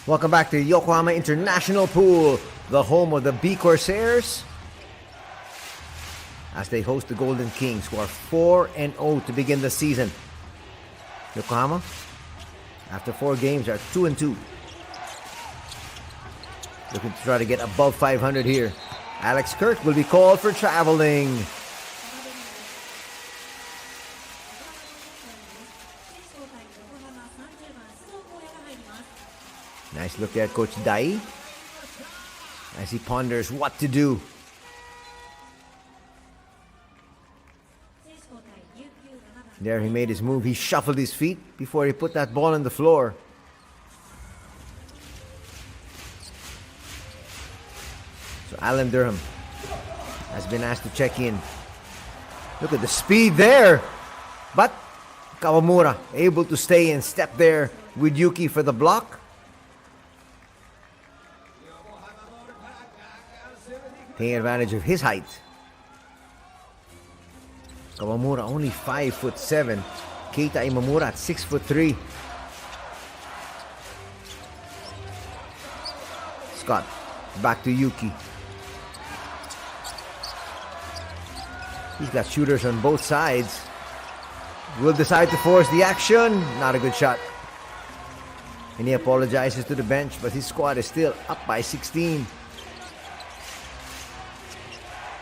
Welcome back to Yokohama International Pool, the home of the B-CORSAIRS, as they host the Golden Kings, who are 4-0 to begin the season. Yokohama, after 4 games, are 2-2. Looking to try to get above 500 here. Alex Kirk will be called for traveling. Nice look at Coach Dai as he ponders what to do. There he made his move. He shuffled his feet before he put that ball on the floor. So Alan Durham has been asked to check in. Look at the speed there. But Kawamura able to stay and step there with Yuki for the block. Taking advantage of his height. Kawamura only 5'7". Keita Imamura at 6'3". Scott back to Yuki. He's got shooters on both sides. Will decide to force the action. Not a good shot. And he apologizes to the bench, but his squad is still up by 16.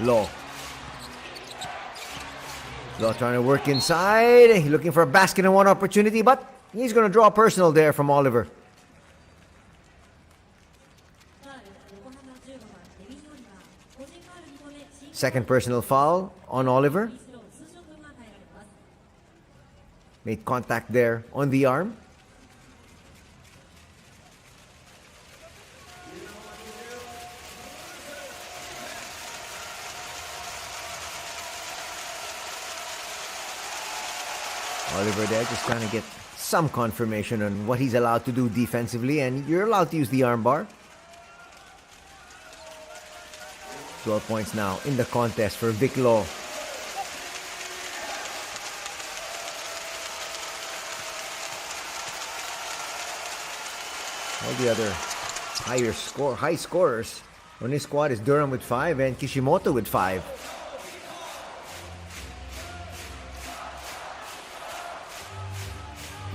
Law trying to work inside. He's looking for a basket and one opportunity, but he's going to draw a personal there from Oliver. Second personal foul on Oliver. Made contact there on the arm. Oliver there just trying to get some confirmation on what he's allowed to do defensively, and you're allowed to use the armbar. 12 points now in the contest for Vic Law. All the other high scorers on his squad is Durham with 5 and Kishimoto with 5.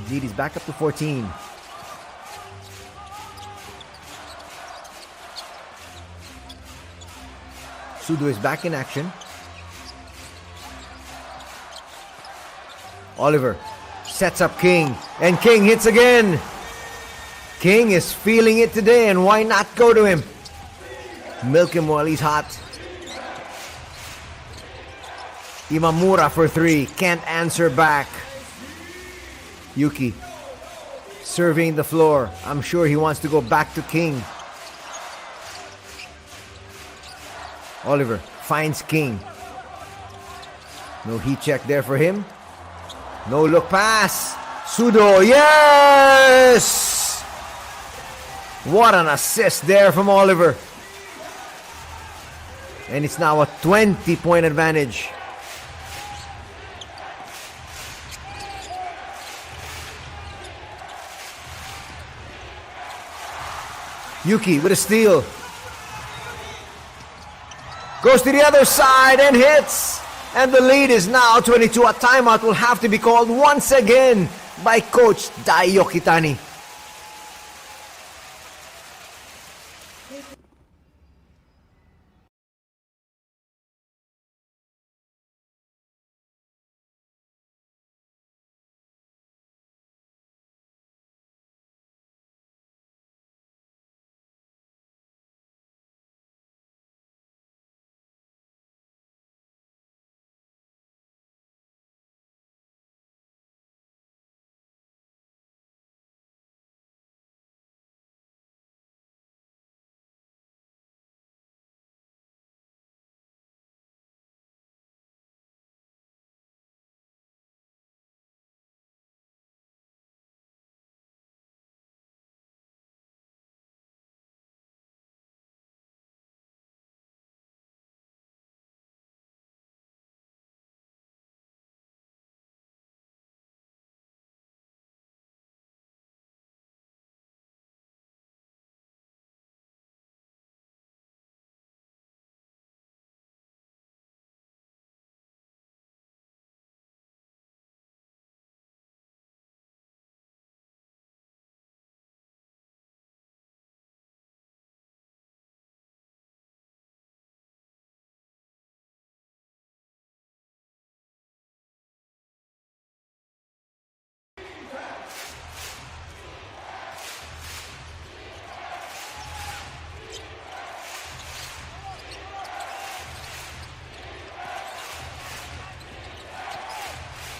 Lead is back up to 14. Sudo is back in action. Oliver sets up King, and King hits again. King is feeling it today, and why not go to him? Milk him while he's hot. Imamura for 3, can't answer back. Yuki surveying the floor. I'm sure he wants to go back to King. Oliver finds King. No heat check there for him. No look pass. Sudo, yes! What an assist there from Oliver. And it's now a 20-point advantage. Yuki with a steal. Goes to the other side and hits. And the lead is now 22. A timeout will have to be called once again by Coach Dai Yokitani.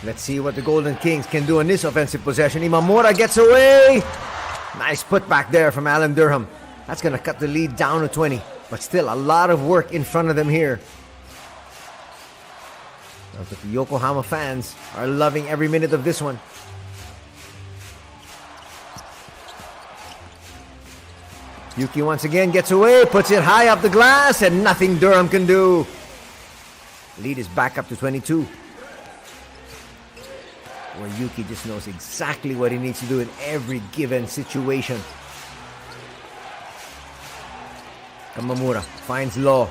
Let's see what the Golden Kings can do in this offensive possession. Imamura gets away. Nice putback there from Alan Durham. That's going to cut the lead down to 20. But still, a lot of work in front of them here. But the Yokohama fans are loving every minute of this one. Yuki once again gets away, puts it high up the glass, and nothing Durham can do. Lead is back up to 22. Where Yuki just knows exactly what he needs to do in every given situation. Kamamura finds Law.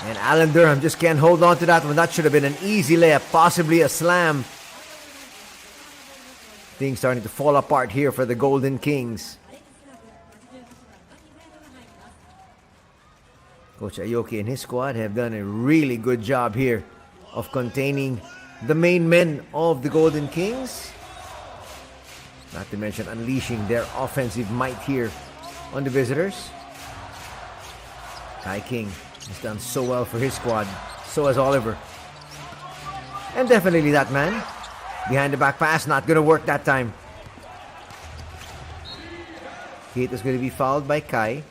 And Alan Durham just can't hold on to that one. That should have been an easy layup, possibly a slam. Things starting to fall apart here for the Golden Kings. Coach Aoki and his squad have done a really good job here of containing the main men of the Golden Kings. Not to mention unleashing their offensive might here on the visitors. Kai King has done so well for his squad. So has Oliver. And definitely that man. Behind the back pass, not going to work that time. Kate is going to be fouled by Kai.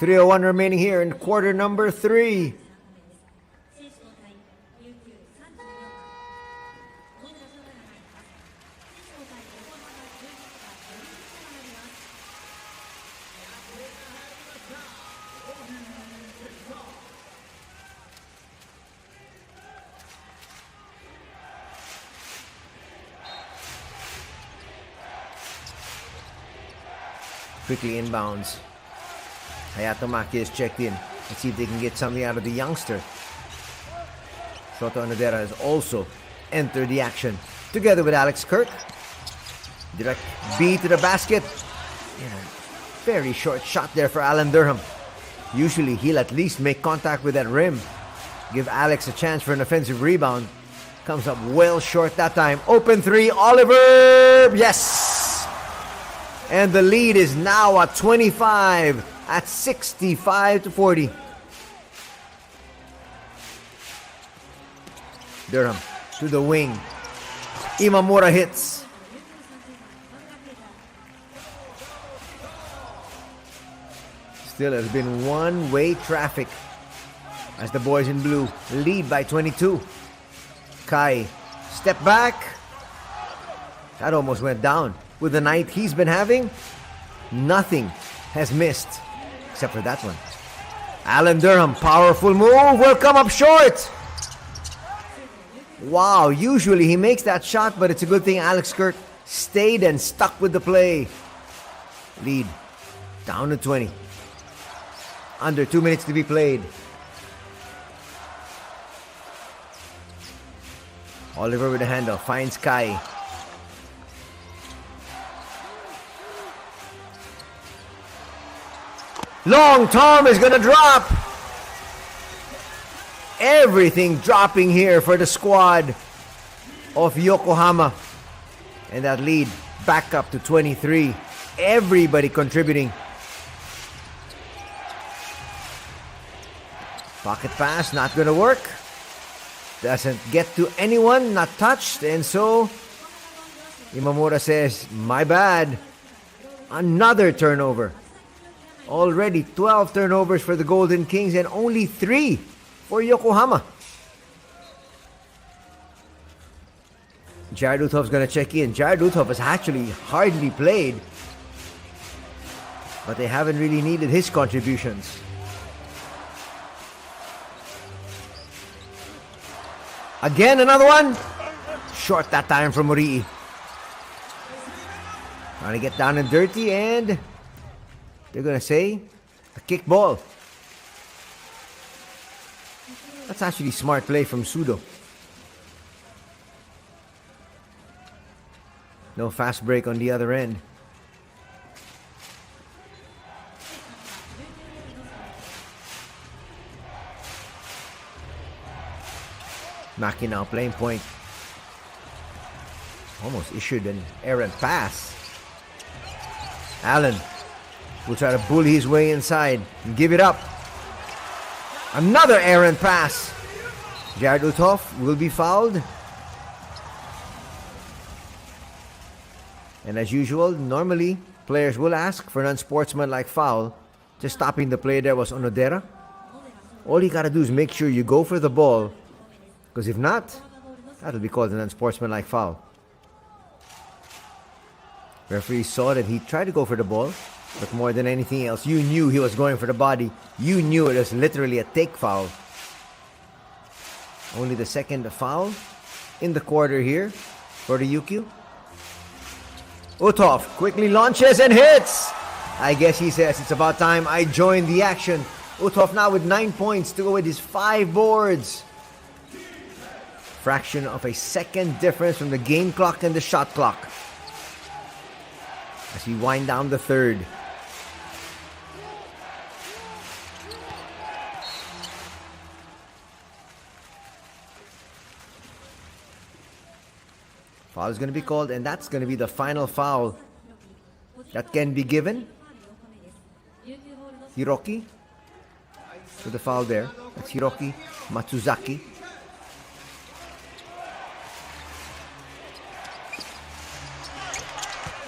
.301 remaining here in quarter number 3. Quickly inbounds. Hayato Maki is checked in. Let's see if they can get something out of the youngster. Shoto Onodera has also entered the action together with Alex Kirk. Direct B to the basket. Yeah, very short shot there for Alan Durham. Usually he'll at least make contact with that rim. Give Alex a chance for an offensive rebound. Comes up well short that time. Open three, Oliver! Yes! And the lead is now at 25. At 65-40. Durham to the wing. Imamura hits. Still has been one-way traffic as the boys in blue lead by 22. Kai, step back. That almost went down. With the night he's been having, nothing has missed except for that one. Alan Durham, powerful move, will come up short. Wow, usually he makes that shot, but it's a good thing Alex Kirk stayed and stuck with the play. Lead down to 20. Under 2 minutes to be played. Oliver with the handle, finds Kai. Long Tom is gonna drop. Everything dropping here for the squad of Yokohama. And that lead back up to 23. Everybody contributing. Pocket pass, not gonna work. Doesn't get to anyone, not touched. And so, Imamura says, my bad. Another turnover. Already 12 turnovers for the Golden Kings and only 3 for Yokohama. Jared Uthoff's going to check in. Jared Uthoff has actually hardly played, but they haven't really needed his contributions. Again, another one. Short that time from Murii. Trying to get down and dirty, and they're going to say a kick ball. That's actually smart play from Sudo. No fast break on the other end. Maki now playing point. Almost issued an errant pass. Allen will try to bully his way inside and give it up. Another errant pass. Jared Uthoff will be fouled. And as usual, normally players will ask for an unsportsmanlike foul. Just stopping the play there was Onodera. All you gotta do is make sure you go for the ball, because if not, that'll be called an unsportsmanlike foul. Referee saw that he tried to go for the ball, but more than anything else, you knew he was going for the body. You knew it was literally a take foul. Only the second foul in the quarter here for the RYUKYU. Uthoff quickly launches and hits. I guess he says it's about time I join the action. Uthoff now with 9 points to go with his 5 boards. Fraction of a second difference from the game clock and the shot clock. As we wind down the third. Foul is going to be called, and that's going to be the final foul that can be given. Hiroki for the foul there. That's Hiroki Matsuzaki.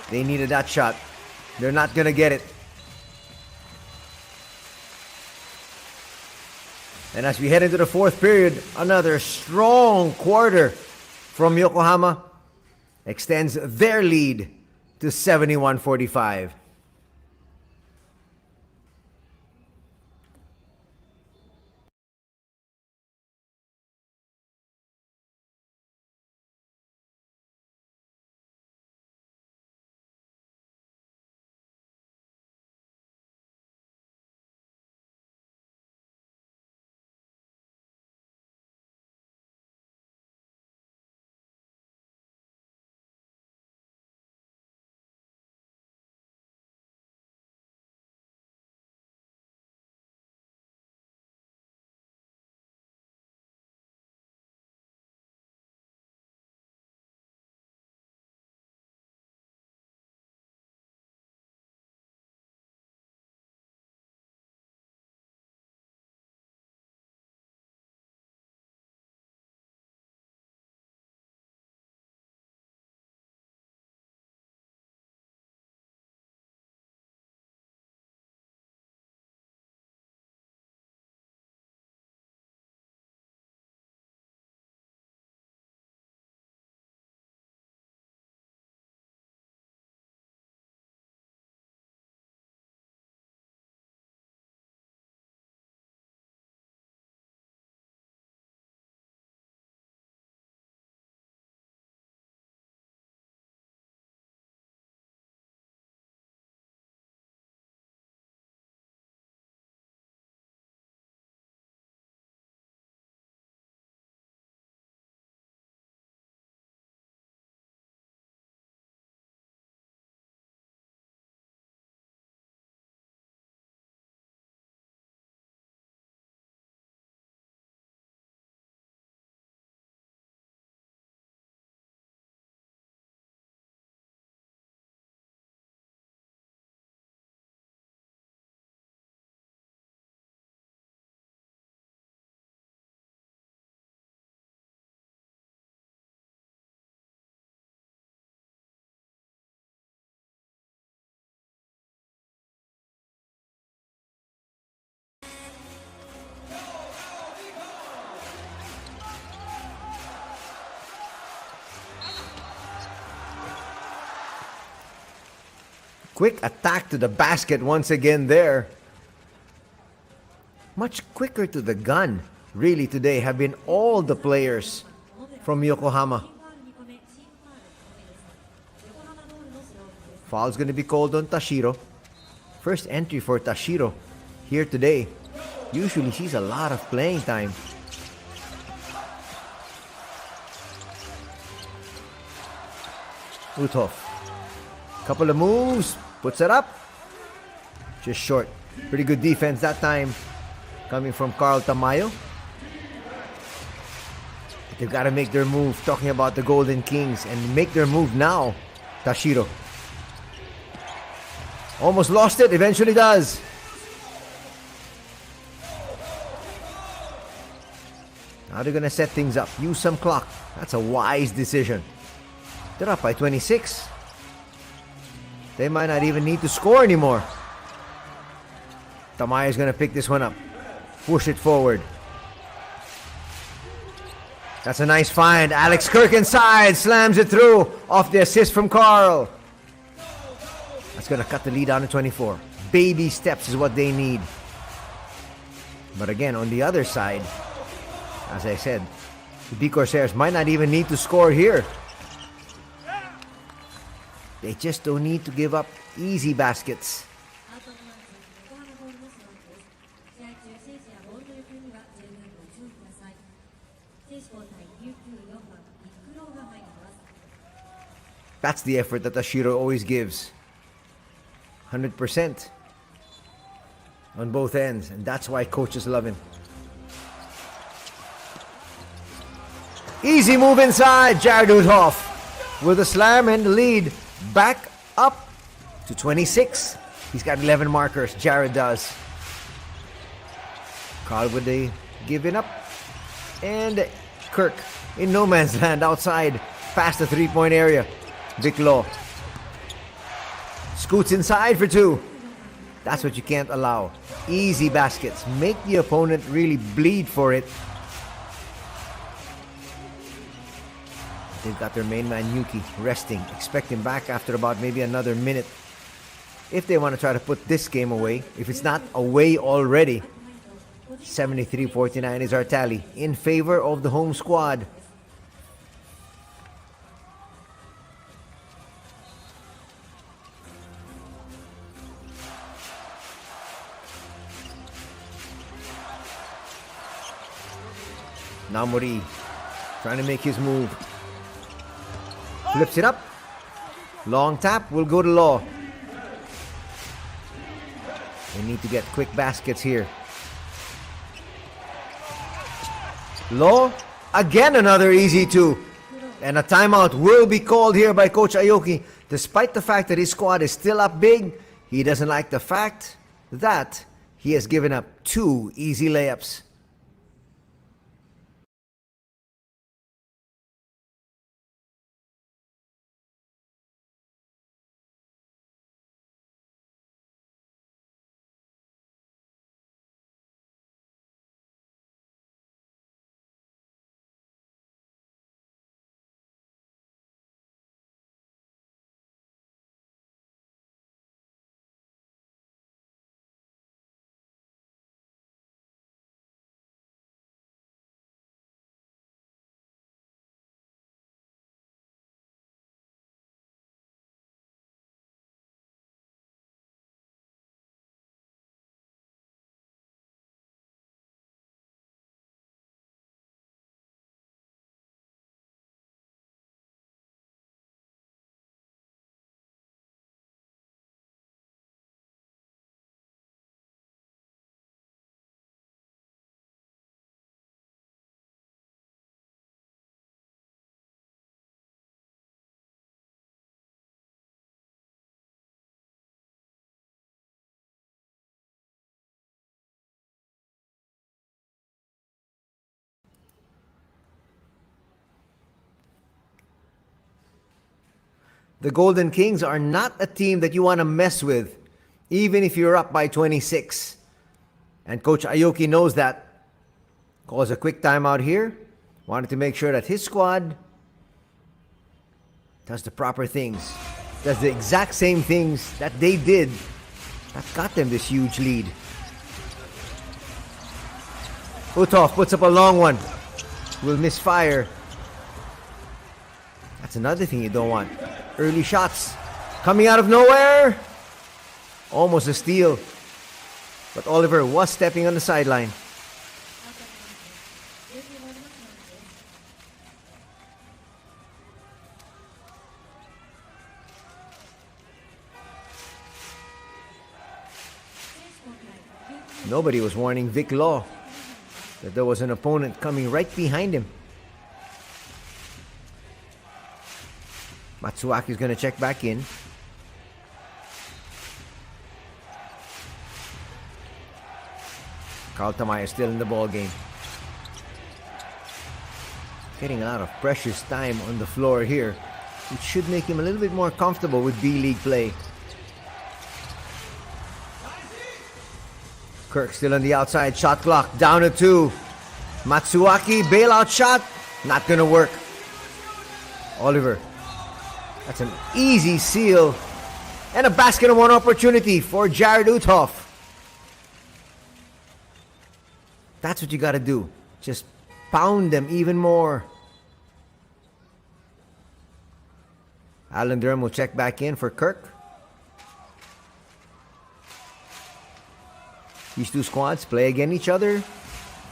They needed that shot. They're not going to get it. And as we head into the fourth period, another strong quarter from Yokohama extends their lead to 71-45. Quick attack to the basket once again there. Much quicker to the gun, really, today have been all the players from Yokohama. Foul's going to be called on Tashiro. First entry for Tashiro here today. Usually sees a lot of playing time. Uthoff. Couple of moves. Puts it up. Just short. Pretty good defense that time. Coming from Carl Tamayo. But they've got to make their move. Talking about the Golden Kings. And make their move now. Tashiro. Almost lost it. Eventually does. Now they're going to set things up. Use some clock. That's a wise decision. They're up by 26. They might not even need to score anymore. Tamayo's going to pick this one up. Push it forward. That's a nice find. Alex Kirk inside. Slams it through. Off the assist from Carl. That's going to cut the lead down to 24. Baby steps is what they need. But again, on the other side, as I said, the B-CORSAIRS might not even need to score here. They just don't need to give up easy baskets. That's the effort that Tashiro always gives. 100% on both ends, and that's why coaches love him. Easy move inside. Jared Uthoff with a slam and the lead back up to 26. He's got 11 markers. Jared does. Carl with the giving up. And Kirk in no man's land outside past the three-point area. Vic Law scoots inside for two. That's what you can't allow. Easy baskets. Make the opponent really bleed for it. They've got their main man Yuki resting. Expect him back after about maybe another minute. If they want to try to put this game away. If it's not away already. 73-49 is our tally. In favor of the home squad. Namori trying to make his move. Flips it up. Long tap will go to Law. They need to get quick baskets here. Law, again another easy two. And a timeout will be called here by Coach Aoki. Despite the fact that his squad is still up big, he doesn't like the fact that he has given up two easy layups. The Golden Kings are not a team that you want to mess with, even if you're up by 26. And Coach Aoki knows that. Calls a quick timeout here. Wanted to make sure that his squad does the proper things. does the exact same things that they did that got them this huge lead. Uthoff puts up a long one. Will misfire. That's another thing you don't want. Early shots coming out of nowhere. Almost a steal. But Oliver was stepping on the sideline. Nobody was warning Vic Law that there was an opponent coming right behind him. Matsuaki's going to check back in. Carl Tamayo still in the ball game. Getting a lot of precious time on the floor here, which should make him a little bit more comfortable with B-League play. Kirk still on the outside, shot clock, down to 2. Matsuaki, bailout shot, not gonna work. Oliver, that's an easy seal. And a basket and one opportunity for Jared Uthoff. That's what you gotta do. Just pound them even more. Alan Durham will check back in for Kirk. These two squads play against each other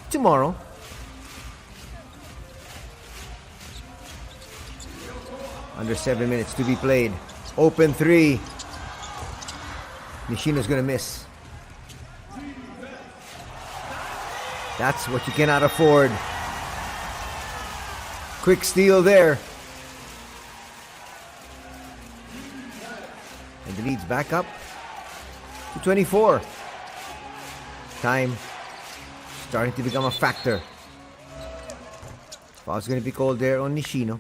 tomorrow. Under 7 minutes to be played. Open 3. Nishino's gonna miss. That's what you cannot afford. Quick steal there. And the lead's back up to 24. Time starting to become a factor. Foul's going to be called there on Nishino.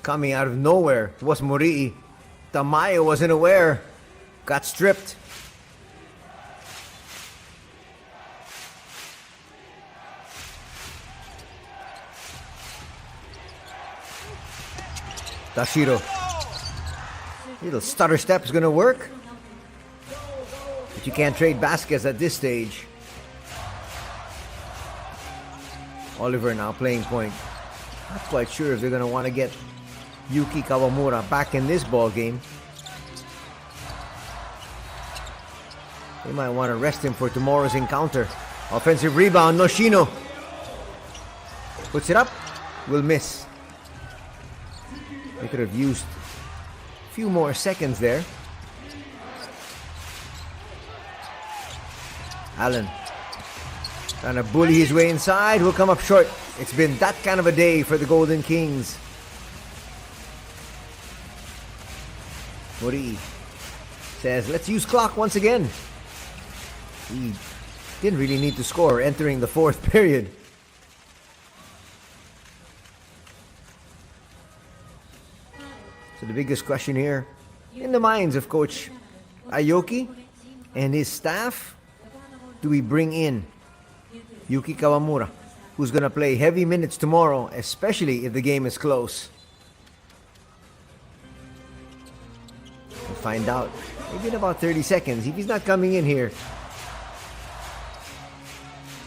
Coming out of nowhere was Morii. Tamayo wasn't aware. Got stripped. Tashiro. Little stutter step is going to work. But you can't trade baskets at this stage. Oliver now playing point. Not quite sure if they're going to want to get Yuki Kawamura back in this ball game. They might want to rest him for tomorrow's encounter. Offensive rebound, Nishino. Puts it up. Will miss. They could have used a few more seconds there. Allen trying to bully his way inside. Will come up short. It's been that kind of a day for the Golden Kings. Morii says, let's use clock once again. He didn't really need to score entering the fourth period. So the biggest question here, in the minds of Coach Aoki and his staff, do we bring in Yuki Kawamura, who's going to play heavy minutes tomorrow, especially if the game is close? We'll find out. Maybe in about 30 seconds. If he's not coming in here,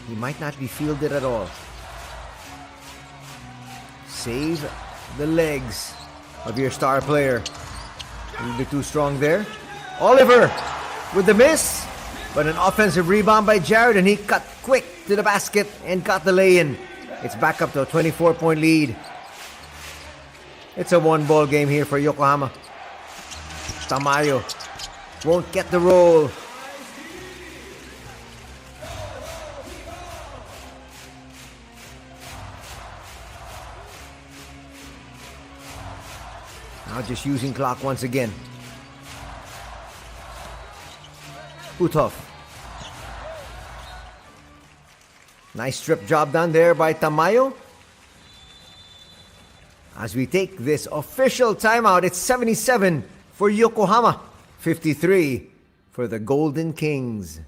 he might not be fielded at all. Save the legs of your star player. A little bit too strong there. Oliver with the miss, but an offensive rebound by Jared, and he cut quick to the basket and got the lay-in. It's back up to a 24-point lead. It's a one-ball game here for Yokohama. Tamayo won't get the roll. Now just using clock once again. Uthoff. Nice strip job done there by Tamayo. As we take this official timeout, it's 77 for Yokohama, 53 for the Golden Kings.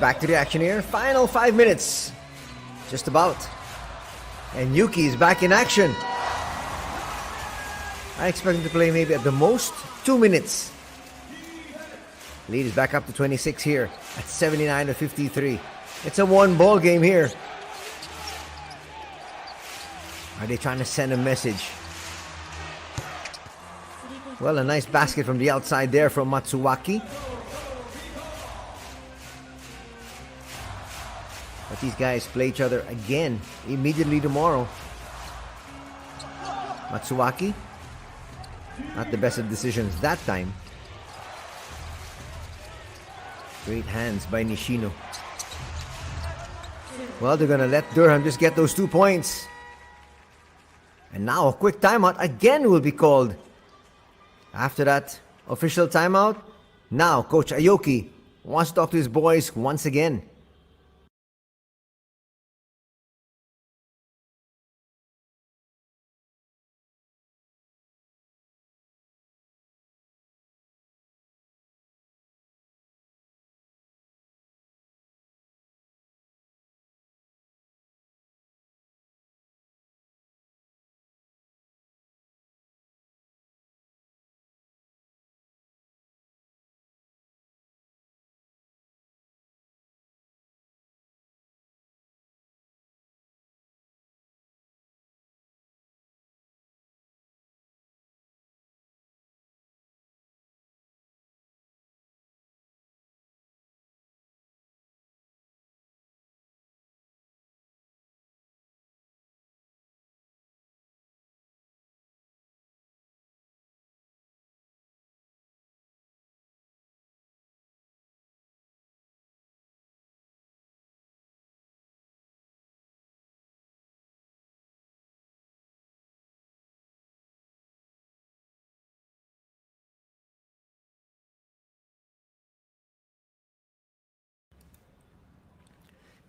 back to the action here. Final 5 minutes. Just about. And Yuki is back in action. I expect him to play maybe at the most 2 minutes. Lead is back up to 26 here at 79-53. It's a one-ball game here. Are they trying to send a message? Well, a nice basket from the outside there from Matsuwaki. But these guys play each other again immediately tomorrow. Matsuwaki, not the best of decisions that time. Great hands by Nishino. Well, they're going to let Durham just get those 2 points. And now a quick timeout again will be called. After that official timeout, now Coach Aoki wants to talk to his boys once again.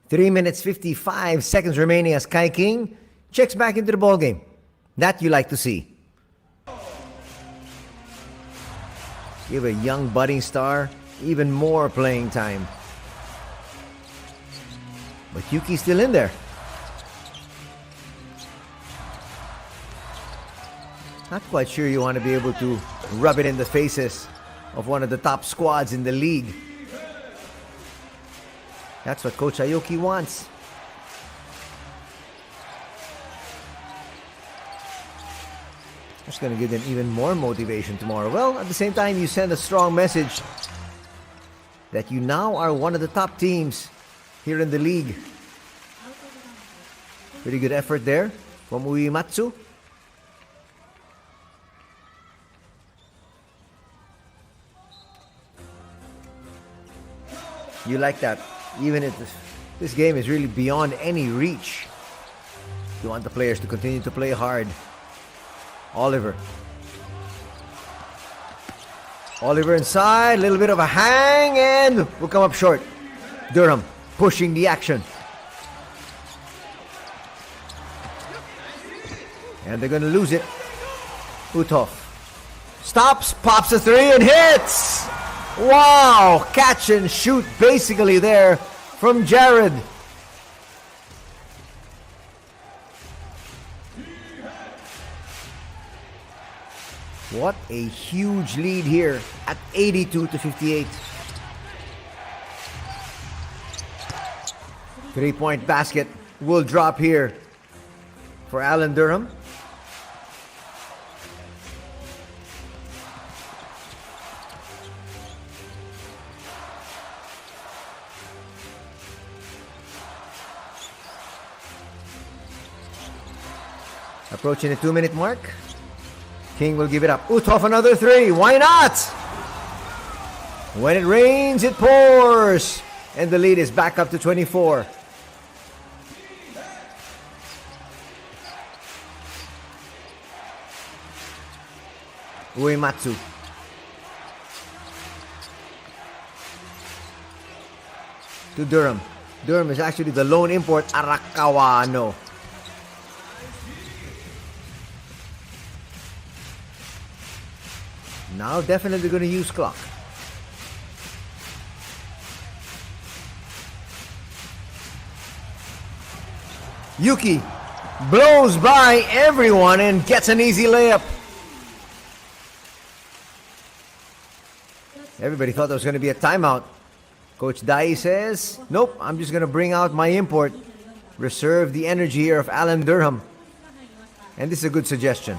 Three minutes 55 seconds remaining as Kai King checks back into the ball game. That you like to see. Give a young budding star even more playing time. But Yuki's still in there. Not quite sure you want to be able to rub it in the faces of one of the top squads in the league. That's what Coach Aoki wants. That's going to give them even more motivation tomorrow. Well, at the same time, you send a strong message that you now are one of the top teams here in the league. Pretty good effort there from Uematsu. You like that. Even if this game is really beyond any reach, you want the players to continue to play hard. Oliver inside, a little bit of a hang, and will come up short. Durham pushing the action. And they're going to lose it. Uthoff stops, pops a three, and hits! Wow! Catch and shoot basically there from Jared. What a huge lead here at 82-58. 3-point basket will drop here for Alan Durham. Approaching the 2-minute mark. King will give it up. Uthoff another three. Why not? When it rains, it pours. And the lead is back up to 24. Uematsu. To Durham. Durham is actually the lone import, Arakawano. Now definitely going to use clock. Yuki blows by everyone and gets an easy layup. Everybody thought there was going to be a timeout. Coach Dai says, nope, I'm just going to bring out my import. Reserve the energy here of Alan Durham. And this is a good suggestion.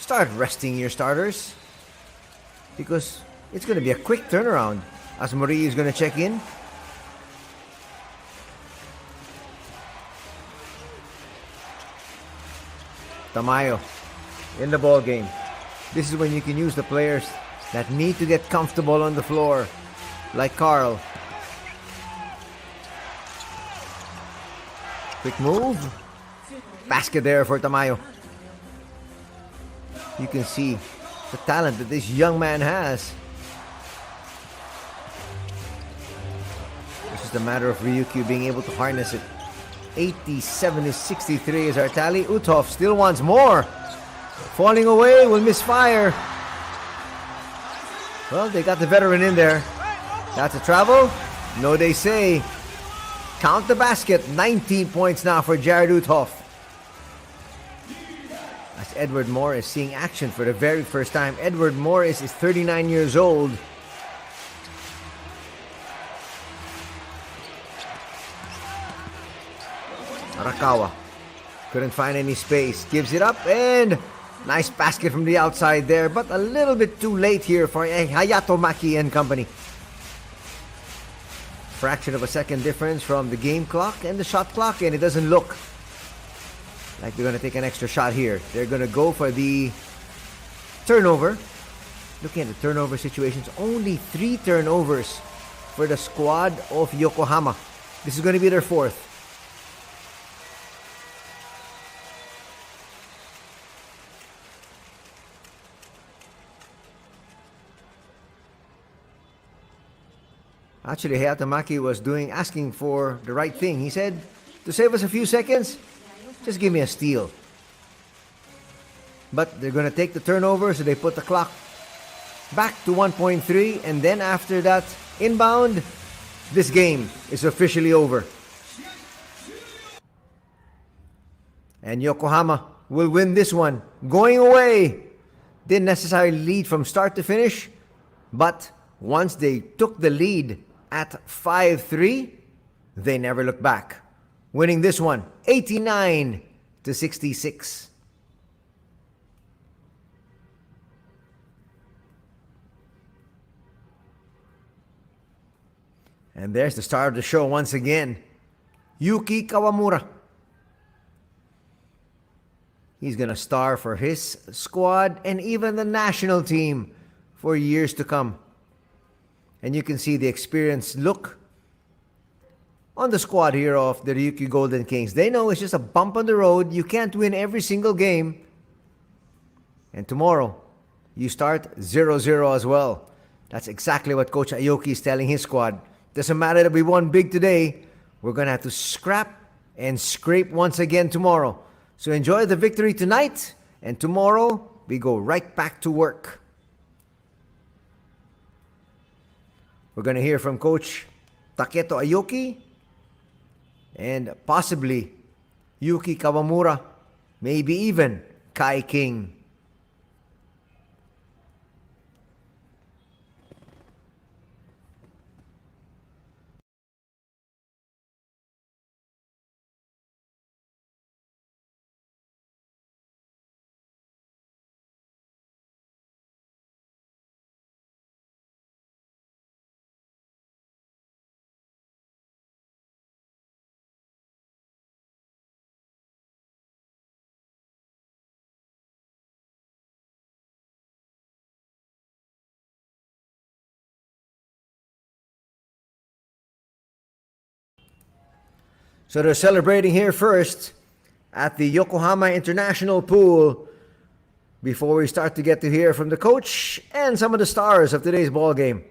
Start resting your starters, because it's going to be a quick turnaround as Marie is going to check in. Tamayo in the ball game. This is when you can use the players that need to get comfortable on the floor, like Carl. Quick move. Basket there for Tamayo. You can see the talent that this young man has. It's just a matter of RYUKYU being able to harness it. 87-63 is our tally. Uthoff still wants more. Falling away, will misfire. Well, they got the veteran in there. That's a travel. No, they say. Count the basket. 19 points now for Jared Uthoff. As Edward Morris seeing action for the very first time. Edward Morris is 39 years old. Arakawa couldn't find any space. Gives it up and nice basket from the outside there, but a little bit too late here for Hayato Maki and company. Fraction of a second difference from the game clock and the shot clock, and it doesn't look like they're going to take an extra shot here. They're going to go for the turnover. Looking at the turnover situations, only 3 turnovers for the squad of Yokohama. This is going to be their 4th. Actually, Hayatamaki was asking for the right thing. He said, to save us a few seconds, just give me a steal. But they're going to take the turnover, so they put the clock back to 1.3. And then after that inbound, this game is officially over. And Yokohama will win this one. Going away. Didn't necessarily lead from start to finish. But once they took the lead at 5-3, they never looked back. Winning this one, 89-66. And there's the star of the show once again, Yuki Kawamura. He's going to star for his squad and even the national team for years to come. And you can see the experienced look on the squad here of the RYUKYU Golden Kings. They know it's just a bump on the road. You can't win every single game. And tomorrow, you start 0-0 as well. That's exactly what Coach Aoki is telling his squad. Doesn't matter that we won big today. We're going to have to scrap and scrape once again tomorrow. So enjoy the victory tonight. And tomorrow, we go right back to work. We're going to hear from Coach Taketo Aoki and possibly Yuki Kawamura, maybe even Kai King. So they're celebrating here first at the Yokohama International Pool before we start to get to hear from the coach and some of the stars of today's ball game.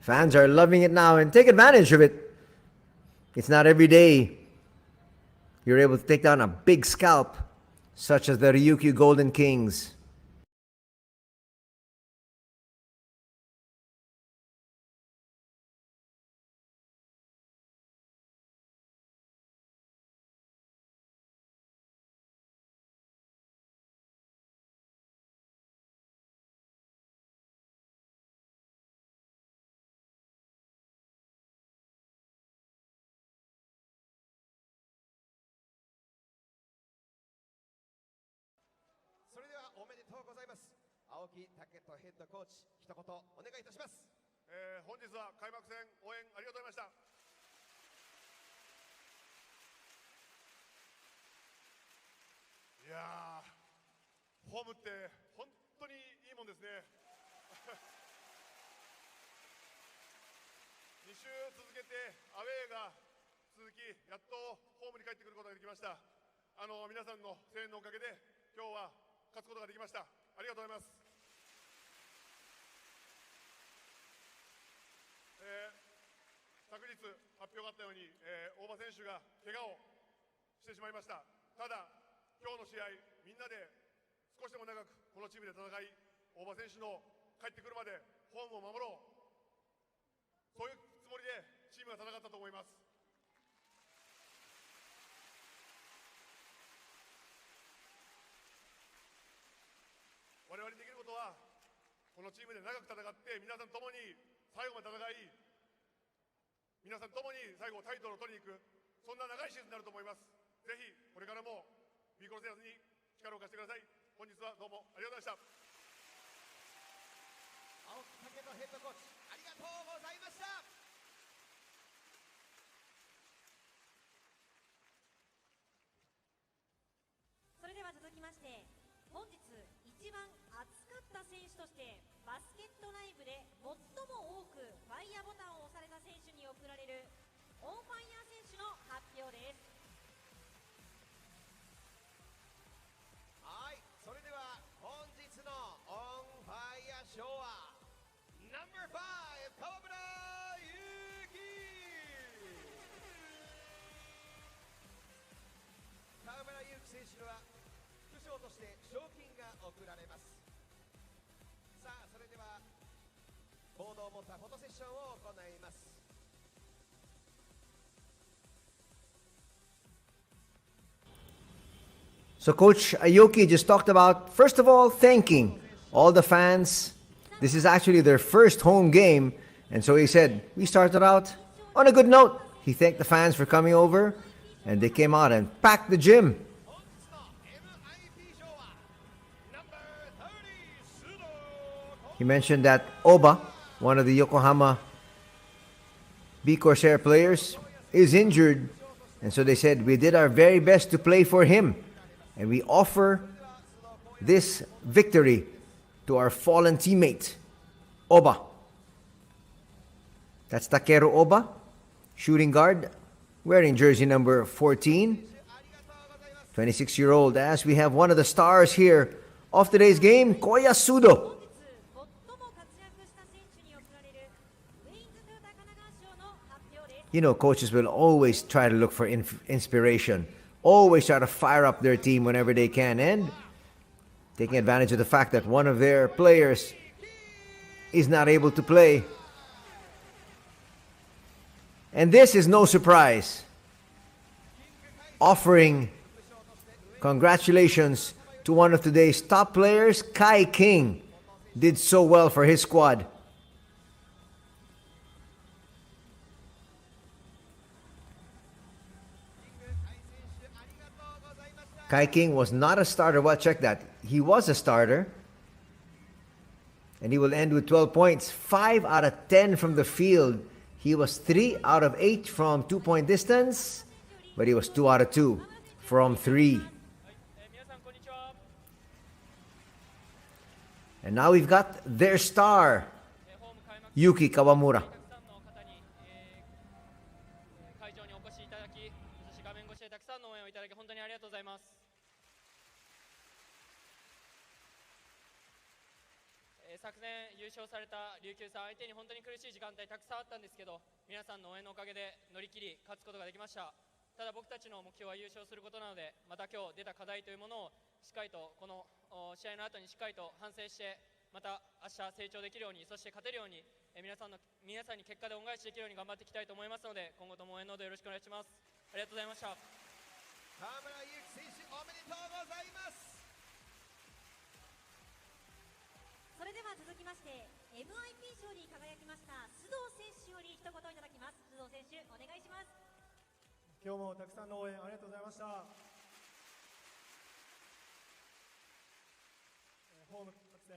Fans are loving it now and take advantage of it. It's not every day you're able to take down a big scalp such as the Ryukyu Golden Kings.ホームって本当にいいもんですね。2週続けてアウェーが続き、やっとホームに帰ってくることができました。皆さんの声援のおかげで今日は勝つことができました。ありがとうございます。昨日発表があったように、大場選手が怪我をしてしまいました。ただ今日の試合、みんなで少しでも長くこのチームで戦い、大場選手の帰ってくるまでホームを守ろう、そういうつもりでチームが戦ったと思います。我々にできることは、このチームで長く戦って皆さんともに最後まで戦い、皆さんともに最後タイトルを取りに行く、そんな長いシーズンになると思います。ぜひこれからもBコルセアーズに力を貸してください。本日はどうもありがとうございました。青木武人ヘッドコーチ、ありがとうございました。それでは続きまして、本日一番熱かった選手としてバスケットライブで最も多くファイヤーボタンを押された選手に贈られるオンファイヤー選手の発表です。はい、それでは本日のオンファイヤー賞はナンバー5、河村勇輝。河村勇輝選手には副賞として賞金が贈られます。さあ、それではボードを持ったフォトセッションを行います。So Coach Aoki just talked about, first of all, thanking all the fans. This is actually their first home game. And so he said, we started out on a good note. He thanked the fans for coming over, and they came out and packed the gym. He mentioned that Oba, one of the Yokohama B-CORSAIR players, is injured. And so they said, we did our very best to play for him. And we offer this victory to our fallen teammate, Oba. That's Takeru Oba, shooting guard, wearing jersey number 14. 26-year-old, as we have one of the stars here of today's game, Koya Sudo. You know, coaches will always try to look for inspiration. Always try to fire up their team whenever they can, and taking advantage of the fact that one of their players is not able to play. And this is no surprise. Offering congratulations to one of today's top players, Kai King, did so well for his squad. Kai King was not a starter. Well, check that. He was a starter. And he will end with 12 points. 5 out of 10 from the field. He was 3 out of 8 from 2-point distance. But he was 2 out of 2 from 3. And now we've got their star, Yuki Kawamura. 昨年優勝された琉球さん相手に本当に苦しい時間帯たくさんあったんですけど、皆さんの応援のおかげで乗り切り勝つことができました。ただ僕たちの目標は優勝することなので、また今日出た課題というものをしっかりとこの試合の後にしっかりと反省して、また明日成長できるように、そして勝てるように、皆さんに結果で恩返しできるように頑張っていきたいと思いますので、今後とも応援のほどよろしくお願いします。ありがとうございました。河村勇輝選手おめでとうございます。それでは続きまして MIP 賞に輝きました須藤選手より一言いただきます。須藤選手お願いします。今日もたくさんの応援ありがとうございました。ホーム戦、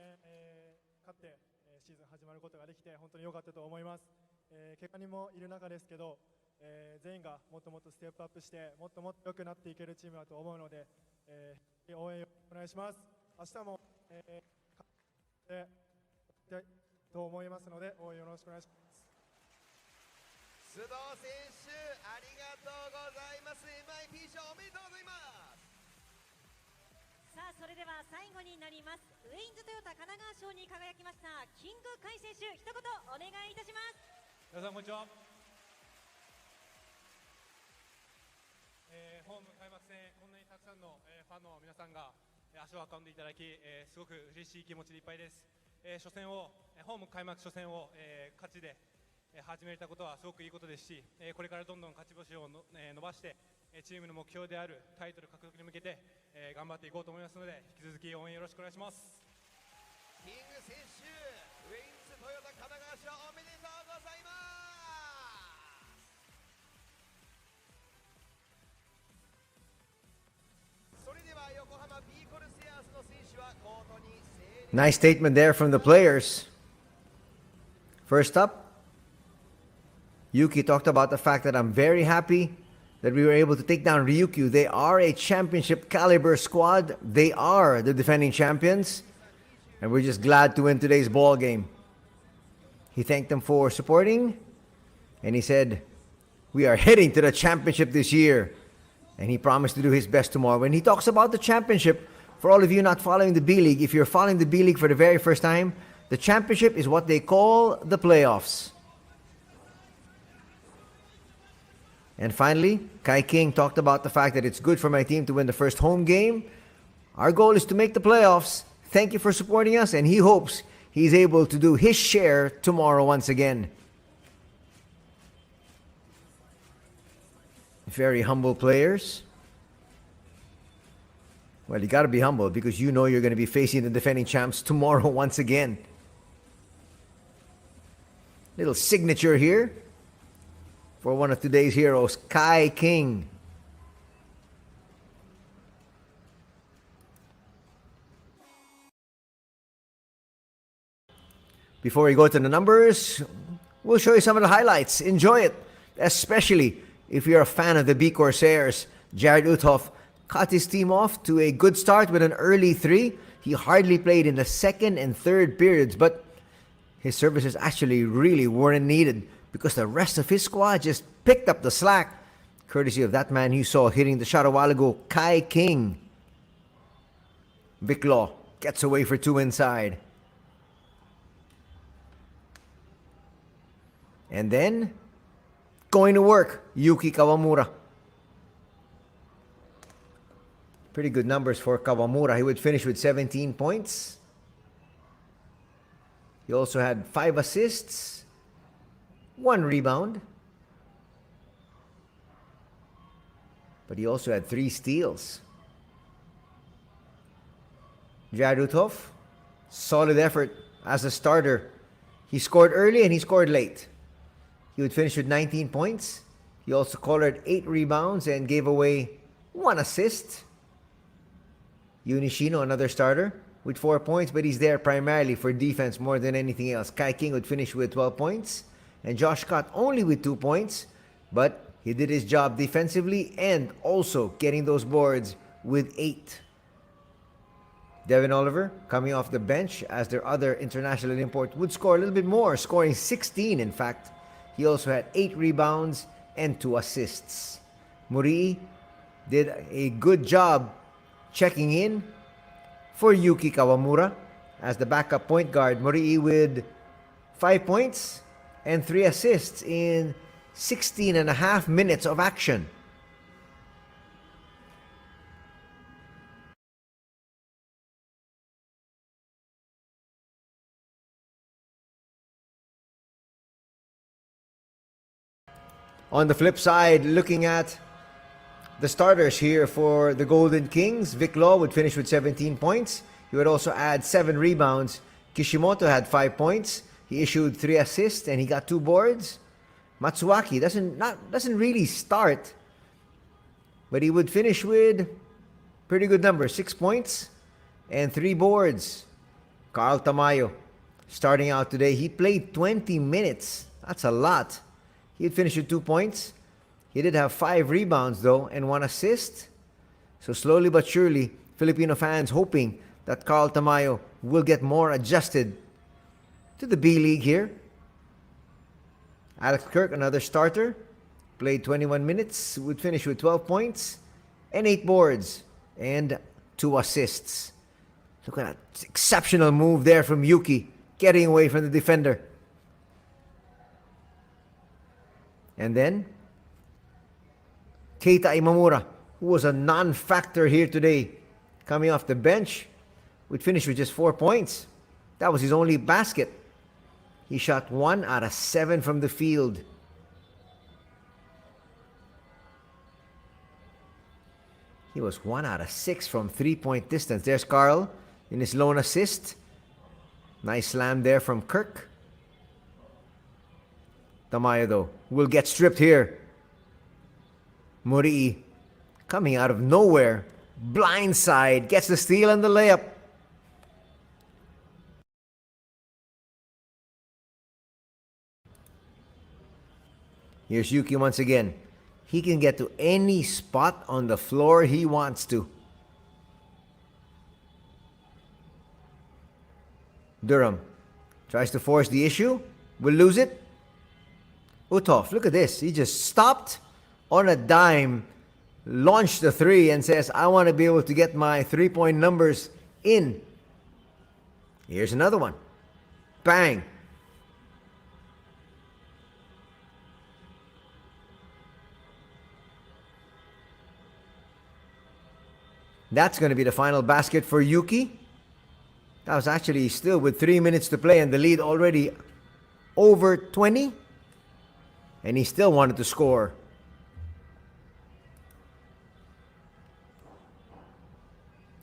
勝ってシーズン始まることができて本当に良かったと思います。怪我人もいる中ですけど、全員がもっともっとステップアップしてもっともっと良くなっていけるチームだと思うので、応援お願いします。明日も、と思いますので応援よろしくお願いします。須藤選手ありがとうございます。 MIP 賞おめでとうございます。さあそれでは最後になりますウェインズトヨタ神奈川賞に輝きましたキングカイ選手、一言お願いいたします。皆さんこんにちは。ホーム開幕戦、こんなにたくさんの、ファンの皆さんが足を運んでいただき、すごく嬉しい気持ちでいっぱいです。ホーム開幕初戦を、勝ちで始めれたことはすごくいいことですし、これからどんどん勝ち星を伸ばしてチームの目標であるタイトル獲得に向けて頑張っていこうと思いますので、引き続き応援よろしくお願いします。キング選手ウェインズトヨタ神奈川賞おめでとうございます。それでは横浜 B コルセアーズの選手はコートに整列。 Nice statement there from the players. First up, Yuki talked about the fact that I'm very happy that we were able to take down RYUKYU. They are a championship caliber squad. They are the defending champions. And we're just glad to win today's ball game. He thanked them for supporting. And he said, we are heading to the championship this year. And he promised to do his best tomorrow. When he talks about the championship, for all of you not following the B-League, if you're following the B-League for the very first time, the championship is what they call the playoffs. And finally, Kai King talked about the fact that it's good for my team to win the first home game. Our goal is to make the playoffs. Thank you for supporting us, and he hopes he's able to do his share tomorrow once again. Very humble players. Well, you got to be humble because you know you're going to be facing the defending champs tomorrow once again. Little signature here for one of today's heroes, Kai King. Before we go to the numbers, we'll show you some of the highlights. Enjoy it, especially if you're a fan of the B-CORSAIRS. Jared Uthoff cut his team off to a good start with an early 3. He hardly played in the second and third periods, but his services actually really weren't needed because the rest of his squad just picked up the slack, courtesy of that man you saw hitting the shot a while ago, Kai King. Biclaw gets away for 2 inside. And then, going to work, Yuki Kawamura. Pretty good numbers for Kawamura. He would finish with 17 points. He also had 5 assists, 1 rebound. But he also had 3 steals. Jared Uthoff, solid effort as a starter. He scored early and he scored late. He would finish with 19 points. He also colored 8 rebounds and gave away 1 assist. Yunishino, another starter, with 4 points, but he's there primarily for defense more than anything else. Kai King would finish with 12 points. And Josh Scott only with 2 points, but he did his job defensively and also getting those boards with 8. Devin Oliver, coming off the bench as their other international import, would score a little bit more, scoring 16 in fact. He also had 8 rebounds and 2 assists. Murii did a good job checking in for Yuki Kawamura. as the backup point guard. Morii with 5 points and 3 assists in 16 and a half minutes of action. On the flip side, looking at the starters here for the Golden Kings, Vic Law would finish with 17 points. He would also add 7 rebounds. Kishimoto had 5 points. He issued 3 assists and he got 2 boards. Matsuaki doesn't really start, but he would finish with pretty good numbers, 6 points and 3 boards. Carl Tamayo starting out today. He played 20 minutes. That's a lot. He'd finish with 2 points. He did have 5 rebounds though and 1 assist. So slowly but surely, Filipino fans hoping that Carl Tamayo will get more adjusted to the B-League here. Alex Kirk, another starter, played 21 minutes, would finish with 12 points and 8 boards and 2 assists. Look at that exceptional move there from Yuki, getting away from the defender. And then Keita Imamura, who was a non-factor here today, coming off the bench, would finish with just 4 points. That was his only basket. He shot 1 out of 7 from the field. He was 1 out of 6 from 3-point distance. There's Carl in his lone assist. Nice slam there from Kirk. Tamayo though will get stripped here. Morii coming out of nowhere. Blindside, gets the steal and the layup. Here's Yuki once again. He can get to any spot on the floor he wants to. Durham tries to force the issue. Will lose it. Uthoff, look at this. He just stopped on a dime, launched the 3 and says, I want to be able to get my 3-point numbers in. Here's another one. Bang. That's going to be the final basket for Yuki. That was actually still with 3 minutes to play and the lead already over 20. And he still wanted to score.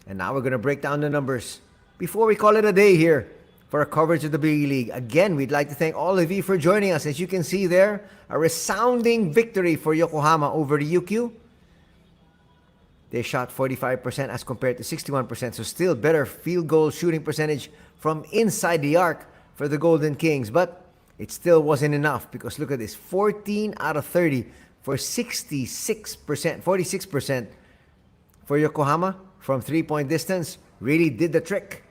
And now we're going to break down the numbers before we call it a day here for our coverage of the B-League. Again, we'd like to thank all of you for joining us. As you can see there, a resounding victory for Yokohama over RYUKYU. They shot 45% as compared to 61%, so still better field goal shooting percentage from inside the arc for the Golden Kings. But it still wasn't enough because look at this, 14 out of 30 for 66%, 46% for Yokohama from 3-point distance. Really did the trick.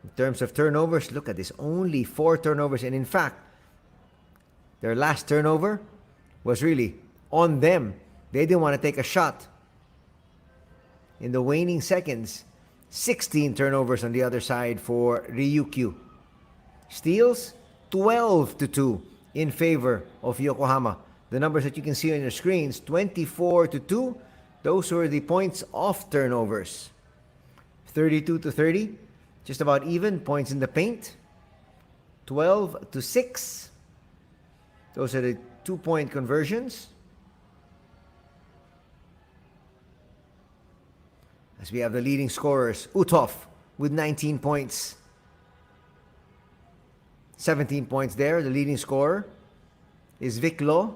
In terms of turnovers, look at this, only 4 turnovers. And in fact, their last turnover was really on them. They didn't want to take a shot. In the waning seconds, 16 turnovers on the other side for RYUKYU. Steals, 12-2 in favor of Yokohama. The numbers that you can see on your screens, 24-2. Those were the points off turnovers. 32-30, just about even. Points in the paint, 12-6. Those are the 2-point conversions. As we have the leading scorers, Uthoff with 19 points. 17 points there. The leading scorer is Vic Law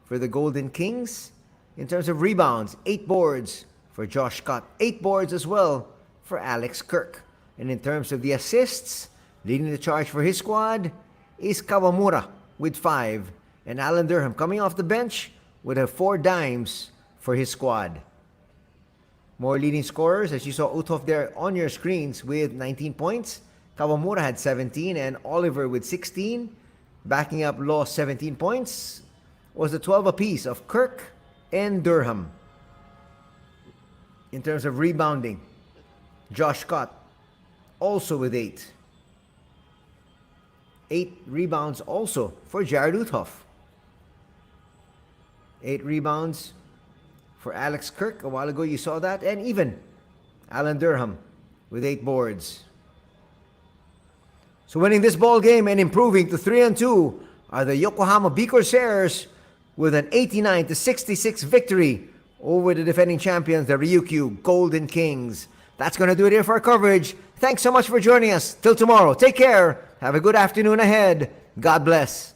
for the Golden Kings. In terms of rebounds, 8 boards for Josh Scott. 8 boards as well for Alex Kirk. And in terms of the assists, leading the charge for his squad is Kawamura with 5. And Alan Durham coming off the bench would have 4 dimes for his squad. More leading scorers, as you saw Uthoff there on your screens with 19 points. Kawamura had 17 and Oliver with 16. Backing up Law 17 points was the 12 apiece of Kirk and Durham. In terms of rebounding, Josh Scott also with 8. 8 rebounds also for Jared Uthoff. 8 rebounds for Alex Kirk. A while ago you saw that. And even Alan Durham with 8 boards. So winning this ball game and improving to 3-2 are the Yokohama B-CORSAIRS with an 89-66 victory over the defending champions, the RYUKYU Golden Kings. That's going to do it here for our coverage. Thanks so much for joining us. Till tomorrow, take care. Have a good afternoon ahead. God bless.